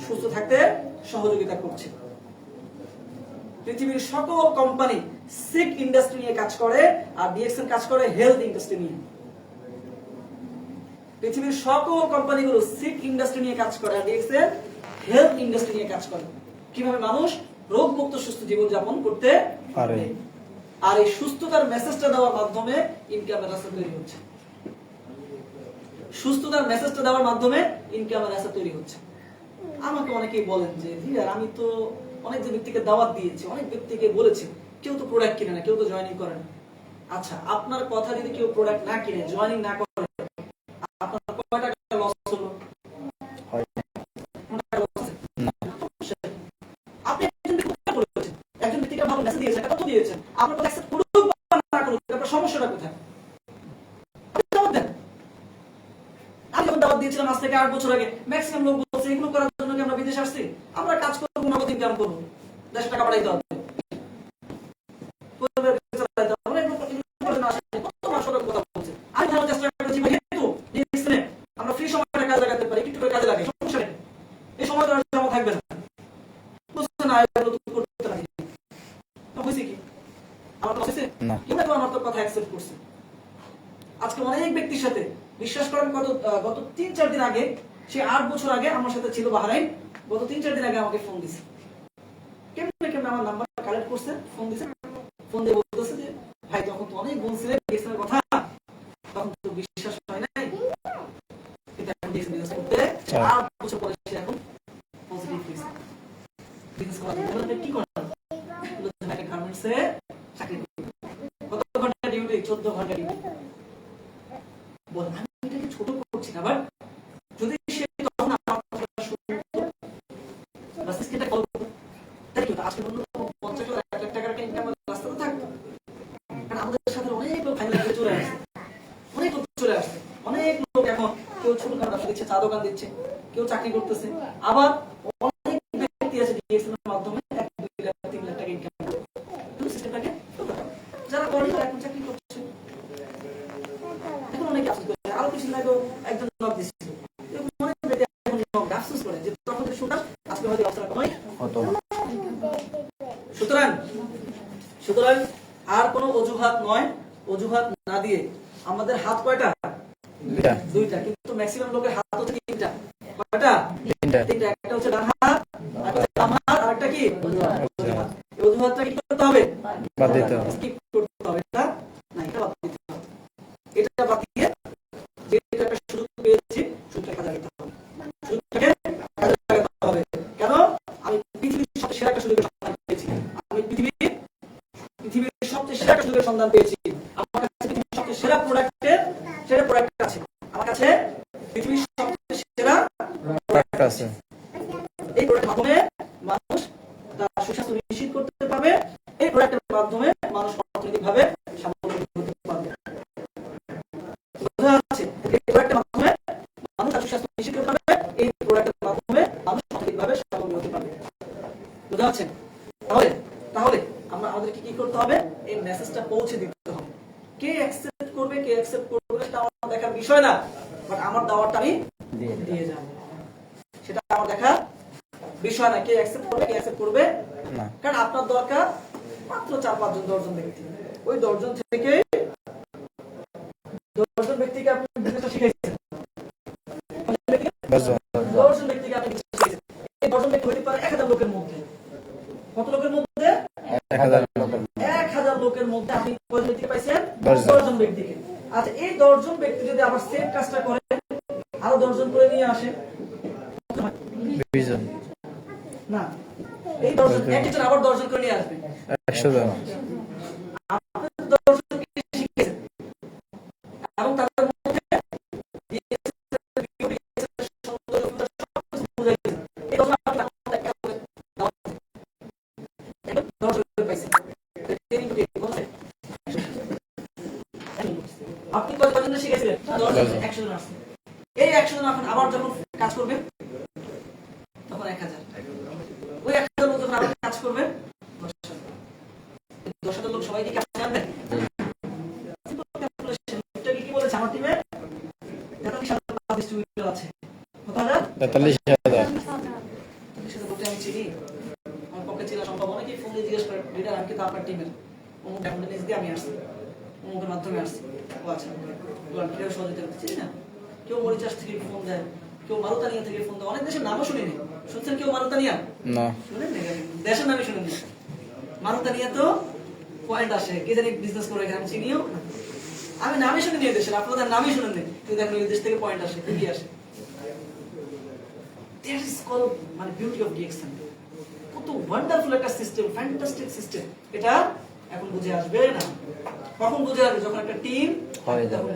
সুস্থ থাকতে সহযোগিতা করছে। পৃথিবীর সকল কোম্পানি সিক ইন্ডাস্ট্রি নিয়ে কাজ করে, আর বিএসএন কাজ করে হেলথ ইন্ডাস্ট্রি নিয়ে। পৃথিবীর সকল কোম্পানিগুলো সিক ইন্ডাস্ট্রি নিয়ে কাজ করে, আর বিএসএন হেলথ ইন্ডাস্ট্রি নিয়ে কাজ করে, কিভাবে মানুষ রোগ মুক্ত সুস্থ জীবন যাপন করতে পারে। আর এই সুস্থতার মেসেজটা দেওয়ার মাধ্যমে ইনকামের রাস্তা তৈরি হচ্ছে, সুস্থতার মেসেজটা দেওয়ার মাধ্যমে ইনকামের রাস্তা তৈরি হচ্ছে। আমাকে অনেকেই বলেন যে ভিয়ার আমি তো অনেক ব্যক্তিকে দাওয়াত দিয়েছি, অনেক ব্যক্তিকে বলেছি, কেউ তো প্রোডাক্ট কিনে না, কেউ তো জয়েনিং করে না। আচ্ছা, আপনার কথা যদি কেউ প্রোডাক্ট না কিনে, জয়েনিং না করে, আপনার কয় টাকা লস হলো? আপনি একজন ব্যক্তিকে ভালো মেসেজ দিয়েছেন, কত দিয়েছেন, আপনার কথা অ্যাকসেপ্ট করুক বা না করুক, আপনার সমস্যাটা কোথায়? আমি যখন দাওয়াত দিয়েছিলাম আজ থেকে 8 বছর আগে, ম্যাক্সিমাম লোক বলছে এগুলো করার জন্য কি আমরা বিদেশে আসছি? আমরা কাজ করবো, নগদ ইনকাম করবো, দেশে টাকা পাঠাইতে হবে, আমি ভালো চেষ্টা করেছি, আমরা ফ্রি সময়টা কাজে লাগাতে পারি, একটু করে কাজে লাগে, সমস্যা নেই, এই সময়টা জমা থাকবে না, বুঝছেন না? করতে পারি হয়েছে কি আমার কথা অ্যাকসেপ্ট করছে। আজকে অনেক ব্যক্তির সাথে বিশ্বাস করেন, গত 3-4 দিন আগে, সে 8 বছর আগে আমার সাথে ছিল বাহরাইন, গত 3-4 দিন আগে আমাকে ফোন দিছে, কেমনে আমার নাম্বার কালেক্ট করছে, ফোন দিছে, ফোন দিয়ে বলতেছে যে ভাই তখন তো অনেক বলছিলেন বিজনেসের কথা, তখন তো বিশ্বাস হয় নাই, কিন্তু এখন বিজনেস করতে 8 বছর পরে সে এখন পজিটিভ হয়েছে। বিজনেস করার জন্য কি করেন? একটা গার্মেন্টসে চাকরি করি, কত ঘন্টা ডিউটি? 14 ঘন্টা ডিউটি। বল আমি এটাকে ছোট করছি না, বাট যদি সে তখন আমার কথা শুনতো বা সিস্টেমটা ফলো করতো, তাহলে কি হতো? আজকে বললো 50 লাখ টাকার একটা ইনকামের রাস্তা তো থাকতো। কারণ আমাদের সাথে চাকরি করতেছে, আবার অনেক ব্যক্তি আছে ডিএক্সএল এর মাধ্যমে 1-2 লাখ 3 লাখ টাকা ইনকাম করে। কিন্তু সিস্টেমটাকে যারা করে এখন চাকরি করছে, এখন অনেক আফসোস করে। আরো কিছু আগেও একজন জব দিচ্ছিল, অনেক ব্যক্তি এখন জব আফসোস করে যে তখন শুনতাম আজকে হয়তো অবস্থা কমই হতো না। সুতরাং আর কোনো অজুহাত নয়, অজুহাত না দিয়ে আমাদের হাত কয়টা? দুইটা, কিন্তু ম্যাক্সিমাম লোকের হাত হচ্ছে তিনটা। কয়টা? তিনটা। একটা হচ্ছে ডান হাত, একটা হচ্ছে বাম হাত, আর একটা কি অজুহাত। এই অজুহাতটা কি করতে হবে? বাদ দিতে হবে। স্কিপ করতে হবে। এটা না, এটা বাদ দিতে হবে। এটা বাদ দিয়ে যে একটা সুযোগ পেয়েছি সুযোগটা কাজে লাগাতে হবে। সুযোগটাকে কাজে লাগাতে হবে। কেন? আমি পৃথিবীর সবচেয়ে সেরা একটা সুযোগের সন্ধান পেয়েছি। আমি পৃথিবীর সবচেয়ে সেরা একটা সুযোগের সন্ধান পেয়েছি। আমার কাছে পৃথিবীর সবচেয়ে সেরা প্রোডাক্ট আছে। আমার কাছে পৃথিবীর সবচেয়ে সেরা প্রোডাক্ট আছে। এই প্রোডাক্টের মাধ্যমে মানুষ তার সুস্বাস্থ্য নিশ্চিত করতে পারবে। এই প্রোডাক্টের মাধ্যমে মানুষ অর্থনৈতিকভাবে স্বাবলম্বী হতে পারবে। বোঝা যাচ্ছে? এই প্রোডাক্টের মাধ্যমে মানুষ তার সুস্বাস্থ্য নিশ্চিত করতে পারবে। এই প্রোডাক্টের মাধ্যমে মানুষ অর্থনৈতিকভাবে স্বাবলম্বী হতে পারবে। বোঝা যাচ্ছে? তাহলে আমরা আমাদেরকে কি করতে হবে? এই মেসেজটা পৌঁছে দিতে হবে। কে অ্যাকসেপ্ট করবে, কে অ্যাকসেপ্ট করবে না সেটা আমার দেখার বিষয় না, বাট আমার দাওয়াতটা আমি দিয়ে যাব। সেটা আমার দেখার বিষয় না, কে অ্যাকসেপ্ট করবে, কে অ্যাকসেপ্ট করবে না। কারণ আপনার দরকার মাত্র 4-5 জন 10 জন ব্যক্তি। ওই 10 জন থেকে 10 জন ব্যক্তিকে আপনি বিজনেসটা শিখাইছেন। 10 জন ব্যক্তিকে আপনি বিজনেস শিখাইছেন। এই 10 জন ব্যক্তি হতে পারে 1000 লোকের মধ্যে। কত লোকের মধ্যে? 1000 লোকের মধ্যে আপনি কয়জন ব্যক্তিকে পাইছেন? 10 জন ব্যক্তিকে। আচ্ছা, এই 10 জন ব্যক্তি যদি আবার সেম কাজটা করে আরো 10 জন করে নিয়ে আসে, 20 জন, না, এই 10 জন একজন আবার 10 জন করে নিয়ে আসবে, 100 জন। আপনি 10 জনকে শিখিয়েছেন এবং তাদের মধ্যে এই 10 জন আপনি আপনি কয়জন শিখেছিলেন? 100 জন আসছে। এই 100 জন এখন আবার যখন কাজ করবে তখন 1000, ওই 1000 লোক যখন আবার কাজ করবে 10,000 লোক সবাই কি কাজ জানবে? কি বলেছে আমার টিমে? 43,000 ডিস্ট্রিবিউটর আছে। কত হাজার? 43,000। সেটা লোকটা আমি চিনি, আমার পক্ষে চেনা সম্ভব। অনেকেই ফোন দিয়ে জিজ্ঞেস করে, লিডার আমি কিন্তু আপনার টিমের অমুক অ্যাম্বুলেন্স দিয়ে আমি আসছি, অমুকের মাধ্যমে আসছি। ও আচ্ছা, কেউ সহযোগিতা করতে চিনি না। কেউ মরিচাস থেকে ফোন দেয়, কেউ মারুতানিয়া থেকে ফোন দেয়। অনেক দেশের নামও শুনিনি। শুনছেন কেউ মারুতানিয়া? না। শুনেন না? দেশের নামই শুনেন না। মারুতানিয়া তো পয়েন্ট আসে, কে জানি বিজনেস করে, আমি চিনিও না। আমি নামই শুনিনি এই দেশের, আপনাদের নামই শুনেন না, কিন্তু দেখেন ওই দেশ থেকে পয়েন্ট আসে, কি আসে। That is called মানে বিউটি অফ ডিএক্সএন। কত ওয়ান্ডারফুল একটা সিস্টেম, ফ্যান্টাস্টিক সিস্টেম। এটা এখন বুঝে আসবে না। কখন বুঝে আসবে? যখন একটা টিম হয়ে যাবে।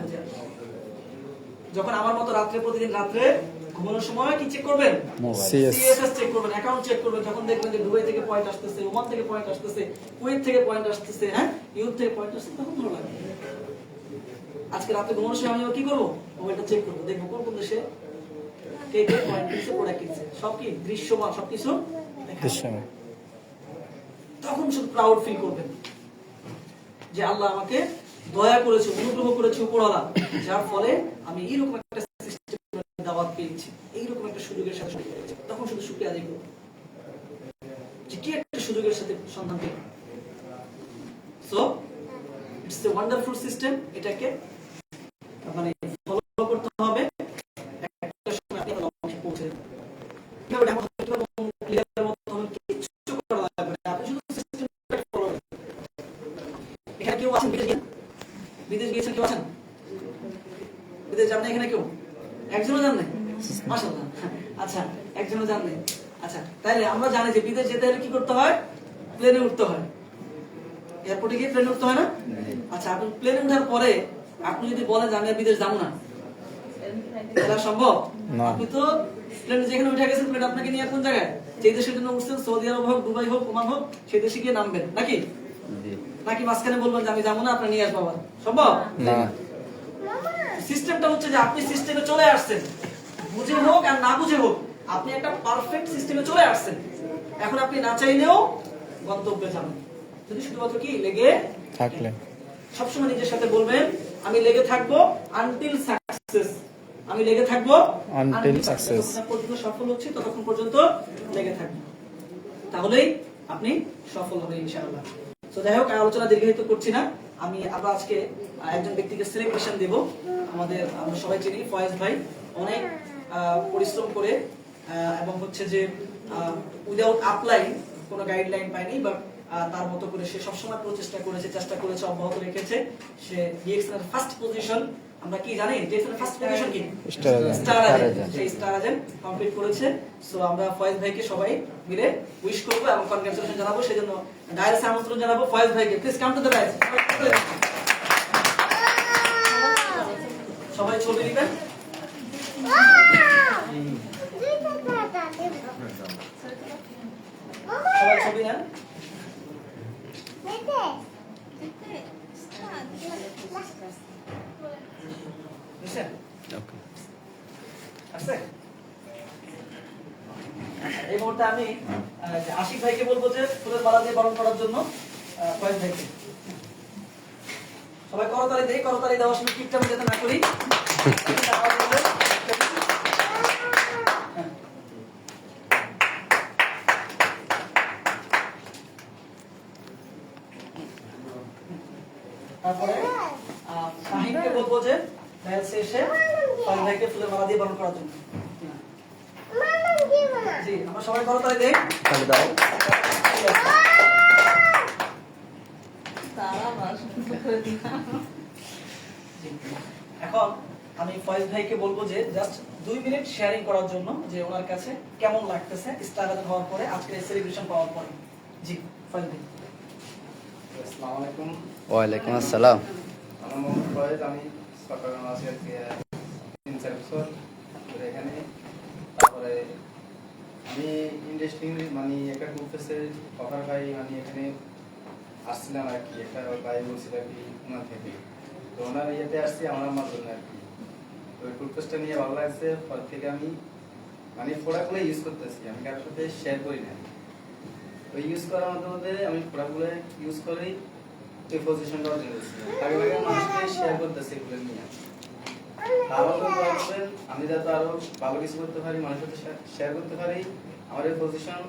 যখন আমার মতো প্রতিদিন রাত্রে ঘুমানোর সময় কি চেক করবেন? সিএসএস চেক করবেন, অ্যাকাউন্ট চেক করবেন। যখন দেখবেন যে দুবাই থেকে পয়েন্ট আসতেছে, ওমান থেকে পয়েন্ট আসতেছে, কুয়েত থেকে পয়েন্ট আসতেছে, হ্যাঁ, ইউরোপ থেকে পয়েন্ট আসতেছে, তখন ভালো লাগে। আজকে রাতে ঘুমানোর সময় আমি কি করবো? মোবাইলটা চেক করবো, দেখবো কোন কোন দেশে কে কে পয়েন্ট কিনছে, প্রোডাক্ট কিনছে, সব কি দৃশ্যমান, সবকিছু দৃশ্যমান। তখন শুধু প্রাউড ফিল করবেন যে আল্লাহ আমাকে দয়া করেছে, অনুগ্রহ করেছে উপরওয়ালা, যার ফলে আমি এইরকম একটা সিস্টেমের দাওয়াত পেয়েছি, এইরকম একটা সুযোগের সাথে সুযোগ পেয়েছি। তখন শুধু শুকরিয়া আদায় করব যে কি একটা সুযোগের সাথে সন্ধান পেলাম। So it's a wonderful system. এটাকে মানে ফলো করতে হবে। একটা সময় আপনি লক্ষ্যে পৌঁছে যাবেন। কিভাবে এমন ক্লিয়ারের মতো হবে, কিছু করা লাগবে না, আপনি শুধু সিস্টেমটাকে ফলো করুন। এখানে কেউ আছেন বিদেশ গিয়েছেন? কেউ আছেন বিদেশ যান না? এখানে কেউ একজনও যান নাই? মাশাআল্লাহ। আচ্ছা, একজনও যান নাই। আচ্ছা, তাইলে আমরা জানি যে বিদেশ যেতে হলে কি করতে হয়? প্লেনে উঠতে হয়। এয়ারপোর্টে গিয়ে প্লেনে উঠতে হয় না? আচ্ছা, আপনি প্লেনে ওঠার পরে আপনি যদি বলেন যে আমি বিদেশ যাবো না, এটা সম্ভব? আপনি তো প্লেনে যেখানে উঠে গেছেন, প্লেন আপনাকে নিয়ে কোন জায়গায়, যে দেশের জন্য উঠছেন, সৌদি আরব হোক, দুবাই হোক, ওমান হোক, সেই দেশে গিয়ে নামবেন নাকি? নাকি মাঝখানে বলবেন যে আমি যাবো না, আপনার নিয়ে আসবো? সম্ভব না। সিস্টেমটা হচ্ছে যে আপনি সিস্টেমে চলে আসছেন, বুঝে হোক আর না বুঝে হোক, আপনি একটা পারফেক্ট সিস্টেমে চলে আসছেন, এখন আপনি না চাইলেও গন্তব্যে যাবেন, যদি শুধুমাত্র কি লেগে থাকলে সবসময় নিজের সাথে বলবেন আমি লেগে থাকবো আনটিল সাকসেস, আমি লেগে থাকবো Until success. যতক্ষণ পর্যন্ত সফল হচ্ছি ততক্ষণ পর্যন্ত লেগে থাকবো, তাহলেই আপনি সফল হবেন ইনশাআল্লাহ। তো যাই হোক, আলোচনা দীর্ঘায়িত করছি না, আমরা আজকে একজন ব্যক্তিকে সেলিব্রেশন দেব। আমরা সবাই চিনি ফয়েজ ভাই, অনেক পরিশ্রম করে এবং হচ্ছে যে উইদাউট আপলাইন, কোনো গাইডলাইন পায়নি, বাট তার মতো করে সে সবসময় চেষ্টা করেছে, অব্যাহত রেখেছে। সে ডিএক্সএন এর ফার্স্ট পজিশন, আমরা কি জানি ডিএক্সএন এর ফার্স্ট পজিশন কি? Star agent. সেই স্টার এজেন্ট কমপ্লিট করেছে। সো আমরা ফয়েজ ভাইকে সবাই মিলে উইশ করব এবং কনগ্রাচুলেশন জানাবো। সেজন্য ডায়াসে আমন্ত্রণ জানাবো ফয়েজ ভাইকে, please come to the dais. সবাই ছবি নেবেন। সবাই ছবি নেন। এই মুহূর্তে আমি আশিক ভাইকে বলবো যে ফুলের মালা দিয়ে বরণ করার জন্য ফয়েজ ভাইকে। সবাই করতালি দেই, করতালি দেওয়ার সময় কিপটা আমি যাতে না করি। তারপরে শাহিনকে বলবো যে ডায়াসে এসে ফয়েজ ভাইকে ফুলের মালা দিয়ে বরণ করার জন্য। জি, আমরা সবাই করতালি দেই। তাহলে দাও। এখন আমি ফয়েজ ভাইকে বলবো যে জাস্ট 2 মিনিট শেয়ারিং করার জন্য যে ওনার কাছে কেমন লাগতেছে স্টার এজেন্ট হওয়ার পরে, আজকের এই সেলিব্রেশন পাওয়ার পরে। জি ফয়েজ ভাই। আসসালামু আলাইকুম। ওয়ালাইকুম আসসালাম। আমার নাম ফয়েজ, আমি চট্টগ্রাম আছি আর কি 3-4 বছর ধরে এখানে। তারপরে আমি ইন্ডাস্ট্রি মানে একটা গ্রুপের অফার পাই, মানে এখানে আসছিলাম আর কি, একটা ভাই বলছিল আর কি ওনার থেকে, তো ওনার ইয়েতে আসছি আমার মাধ্যমে আর কি। তো ওই গ্রুপটা নিয়ে ভালো লাগছে, পর থেকে আমি মানে প্রোডাক্টগুলো ইউজ করতেছি, আমি কারোর সাথে শেয়ার করি না। তো ইউজ করার মধ্যে আমি প্রোডাক্টগুলো ইউজ করেই এই পজিশনটা অর্জন করছি, আগে মানুষকে শেয়ার করতেছি এগুলো নিয়ে। আমি যাতে আরো ভালো কিছু করতে পারি, মানুষের সাথে শেয়ার করতে পারি, আমার এই পজিশন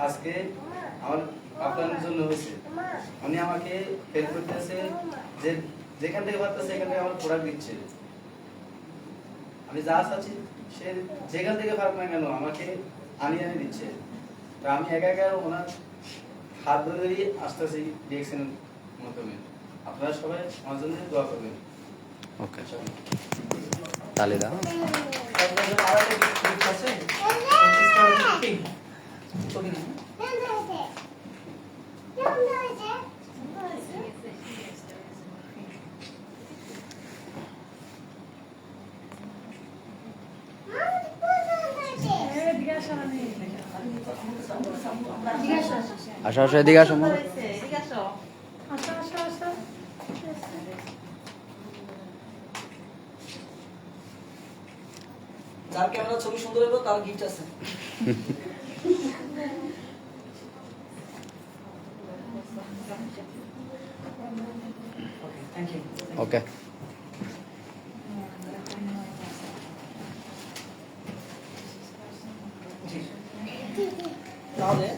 আজকে আমার আপনাদের জন্য হয়েছে। উনি আমাকে হেল্প করতেছে, যে যেখান থেকে পারতেছে সেখান থেকে আমার প্রোডাক্ট দিচ্ছে। আমি যা চাচ্ছি সে যেখান থেকে পারবে না কেন আমাকে আনিয়ে দিচ্ছে। তো আমি একা একা ওনার হাত ধরেই আসতেছি ডিএক্সএন মাধ্যমে। আপনারা সবাই আমার জন্য দোয়া করবেন। ওকে, তাহলে দাও। আসো আসো, এদিকে আসো। যার ক্যামেরা ছবি সুন্দর হলো তার গিফট আছে। Thank you. ওকে, তাহলে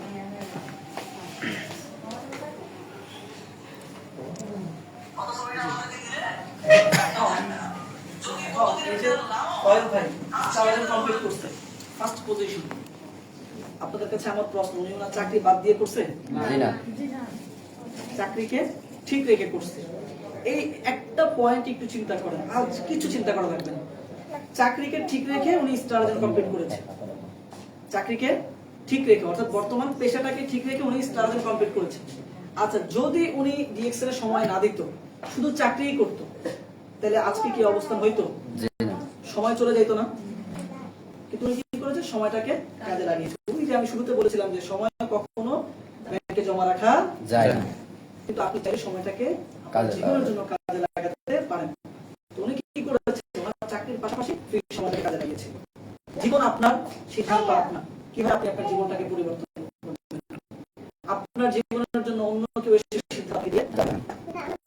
আপনাদের কাছে আমার প্রশ্ন, উনি ওনার চাকরি বাদ দিয়ে করছে? জি না, চাকরিকে ঠিক রেখে করছে। এই একটা পয়েন্ট একটু চিন্তা করেন, আর কিছু চিন্তা করা লাগবে না। চাকরিকে ঠিক রেখে উনি স্টার এজেন্ট কমপ্লিট করেছে। চাকরিকে ঠিক রেখে, অর্থাৎ বর্তমান পেশাটাকে ঠিক রেখে উনি স্টার এজেন্ট কমপ্লিট করেছে। আচ্ছা, যদি উনি ডিএক্সএল এর সময় না দিত, শুধু চাকরিই করতো, তাহলে আজকে কি অবস্থান হইতো? জি না, সময় চলে যাইতো না? কিন্তু উনি কি করেছে? সময়টাকে কাজে লাগিয়েছে। ওই যে আমি শুরুতে বলেছিলাম যে সময় কখনো ব্যাংকে জমা রাখা যায় না, কিন্তু আপনি চাইলে সময়টাকে কাজে জীবনের জন্য কাজে লাগাতে পারেন। তো উনি কি করেছে? ওনার চাকরির পাশাপাশি ফ্রি সময়টাকে কাজে লাগিয়েছে। জীবন আপনার, সিদ্ধান্ত আপনার। কিভাবে আপনি আপনার জীবনটাকে পরিবর্তন করবেন? আপনার জীবনের জন্য অন্য কেউ এসে সিদ্ধান্ত দিয়ে যাবে না।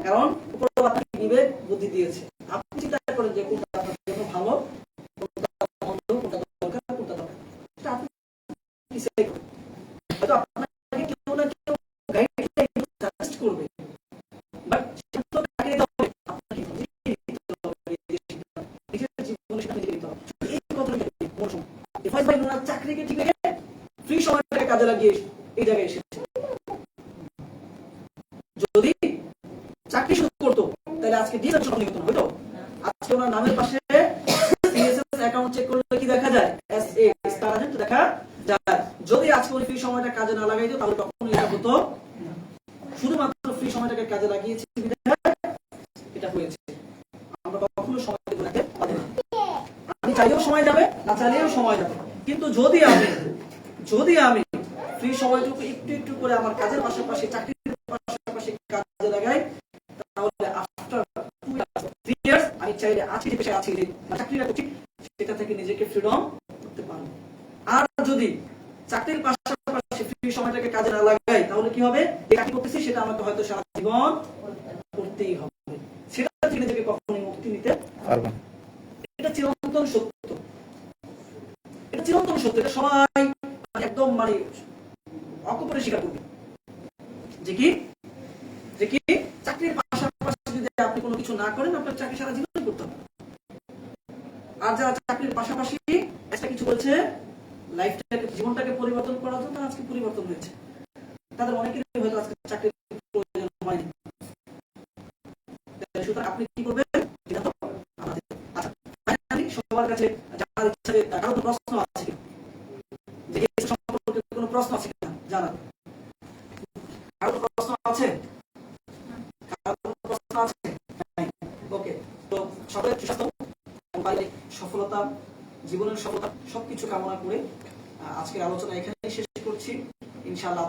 কারণ উপরওয়ালা আপনাকে বিবেক বুদ্ধি দিয়েছে। আপনি চিন্তা করেন যে কোনটা আপনার জন্য ভালো, কোনটা মন্দ, কোনটা দরকার, কোনটা দরকার। সেটা আপনি decide করবেন। হয়তো আপনাকে কেউ না কেউ গাইডলাইন সাজেস্ট করবে, বাট সিদ্ধান্ত কাকে দিতে হবে? আপনাকে নিজেকে নিতে হবে। নিজের জীবনে সেটা নিজেকে নিতে হবে। এই কথাটা মনে রাখুন। ইফাজ ভাই ওনার চাকরিকে ঠিক রেখে ফ্রি সময়টাকে কাজে লাগিয়ে এই জায়গায় এসেছে। যদি চাকরি শুরু করতো তাহলে আজকে ডিসেপশন হতো না, হতো? আজকে ওনার নামের পাশে সিএসএস অ্যাকাউন্ট চেক করলে কি দেখা যায়? এসএ স্টার এজেন্ট দেখা যায়। যদি আজকে ওই ফ্রি সময়টা কাজে না লাগাইতো তাহলে কখনোই এটা হতো না। শুধুমাত্র ফ্রি সময়টাকে কাজে লাগিয়েছি বিধায় এটা হয়েছে। আমরা কখনো সময় দিয়ে রাখতে পারি না। আমি চাইলেও সময় যাবে, না চাইলেও সময় যাবে। কিন্তু যদি আমি ফ্রি সময়টুকু একটু একটু করে আমার কাজের পাশাপাশি, চাকরির পাশাপাশি কাজে লাগাই, তাহলে আফটার 2 ইয়ার্স আমি চাইলে আজকে যে পেশায় আছি, যে চাকরিটা করছি, সেটা থেকে নিজেকে ফ্রিডম করতে পারবো। আর যদি চাকরির পাশাপাশি ফ্রি সময়টাকে কাজে না লাগাই, তাহলে কি হবে? এই চাকরি করতেছি সেটা আমাকে হয়তো সারা জীবন করতেই হবে। সেটা থেকে নিজেকে কখনোই মুক্তি নিতে পারবো না। এটা চিরন্তন সত্য। এটা চিরন্তন সত্য। এটা সবাই একদম অকপটে স্বীকার করবে যে কি চাকরির পাশাপাশি যদি আপনি কোনো কিছু না করেন, আপনার চাকরি সারা জীবন করতে হবে। আর যারা চাকরির পাশাপাশি একটা কিছু বলছে, লাইফটাকে, জীবনটাকে পরিবর্তন করার জন্য আজকে পরিবর্তন হয়েছে, তাদের অনেকেরই হয়তো আজকে চাকরির প্রয়োজন হয়নি। সুতরাং আপনি কি করবেন? আচ্ছা, ফাইনালি সবার কাছে জানার ইচ্ছা, যে কারো কোনো প্রশ্ন আছে কি, যে এই সম্পর্কে কোনো প্রশ্ন আছে কিনা জানার। কারো কোনো প্রশ্ন আছে? কারো কোনো প্রশ্ন আছে? ওকে, তো সবাই সুস্বাস্থ্য এবং পারিবারিক সফলতা, জীবনের সফলতা সবকিছু কামনা করে আজকের আলোচনা এখানেই শেষ করছি। ইনশাআল্লাহ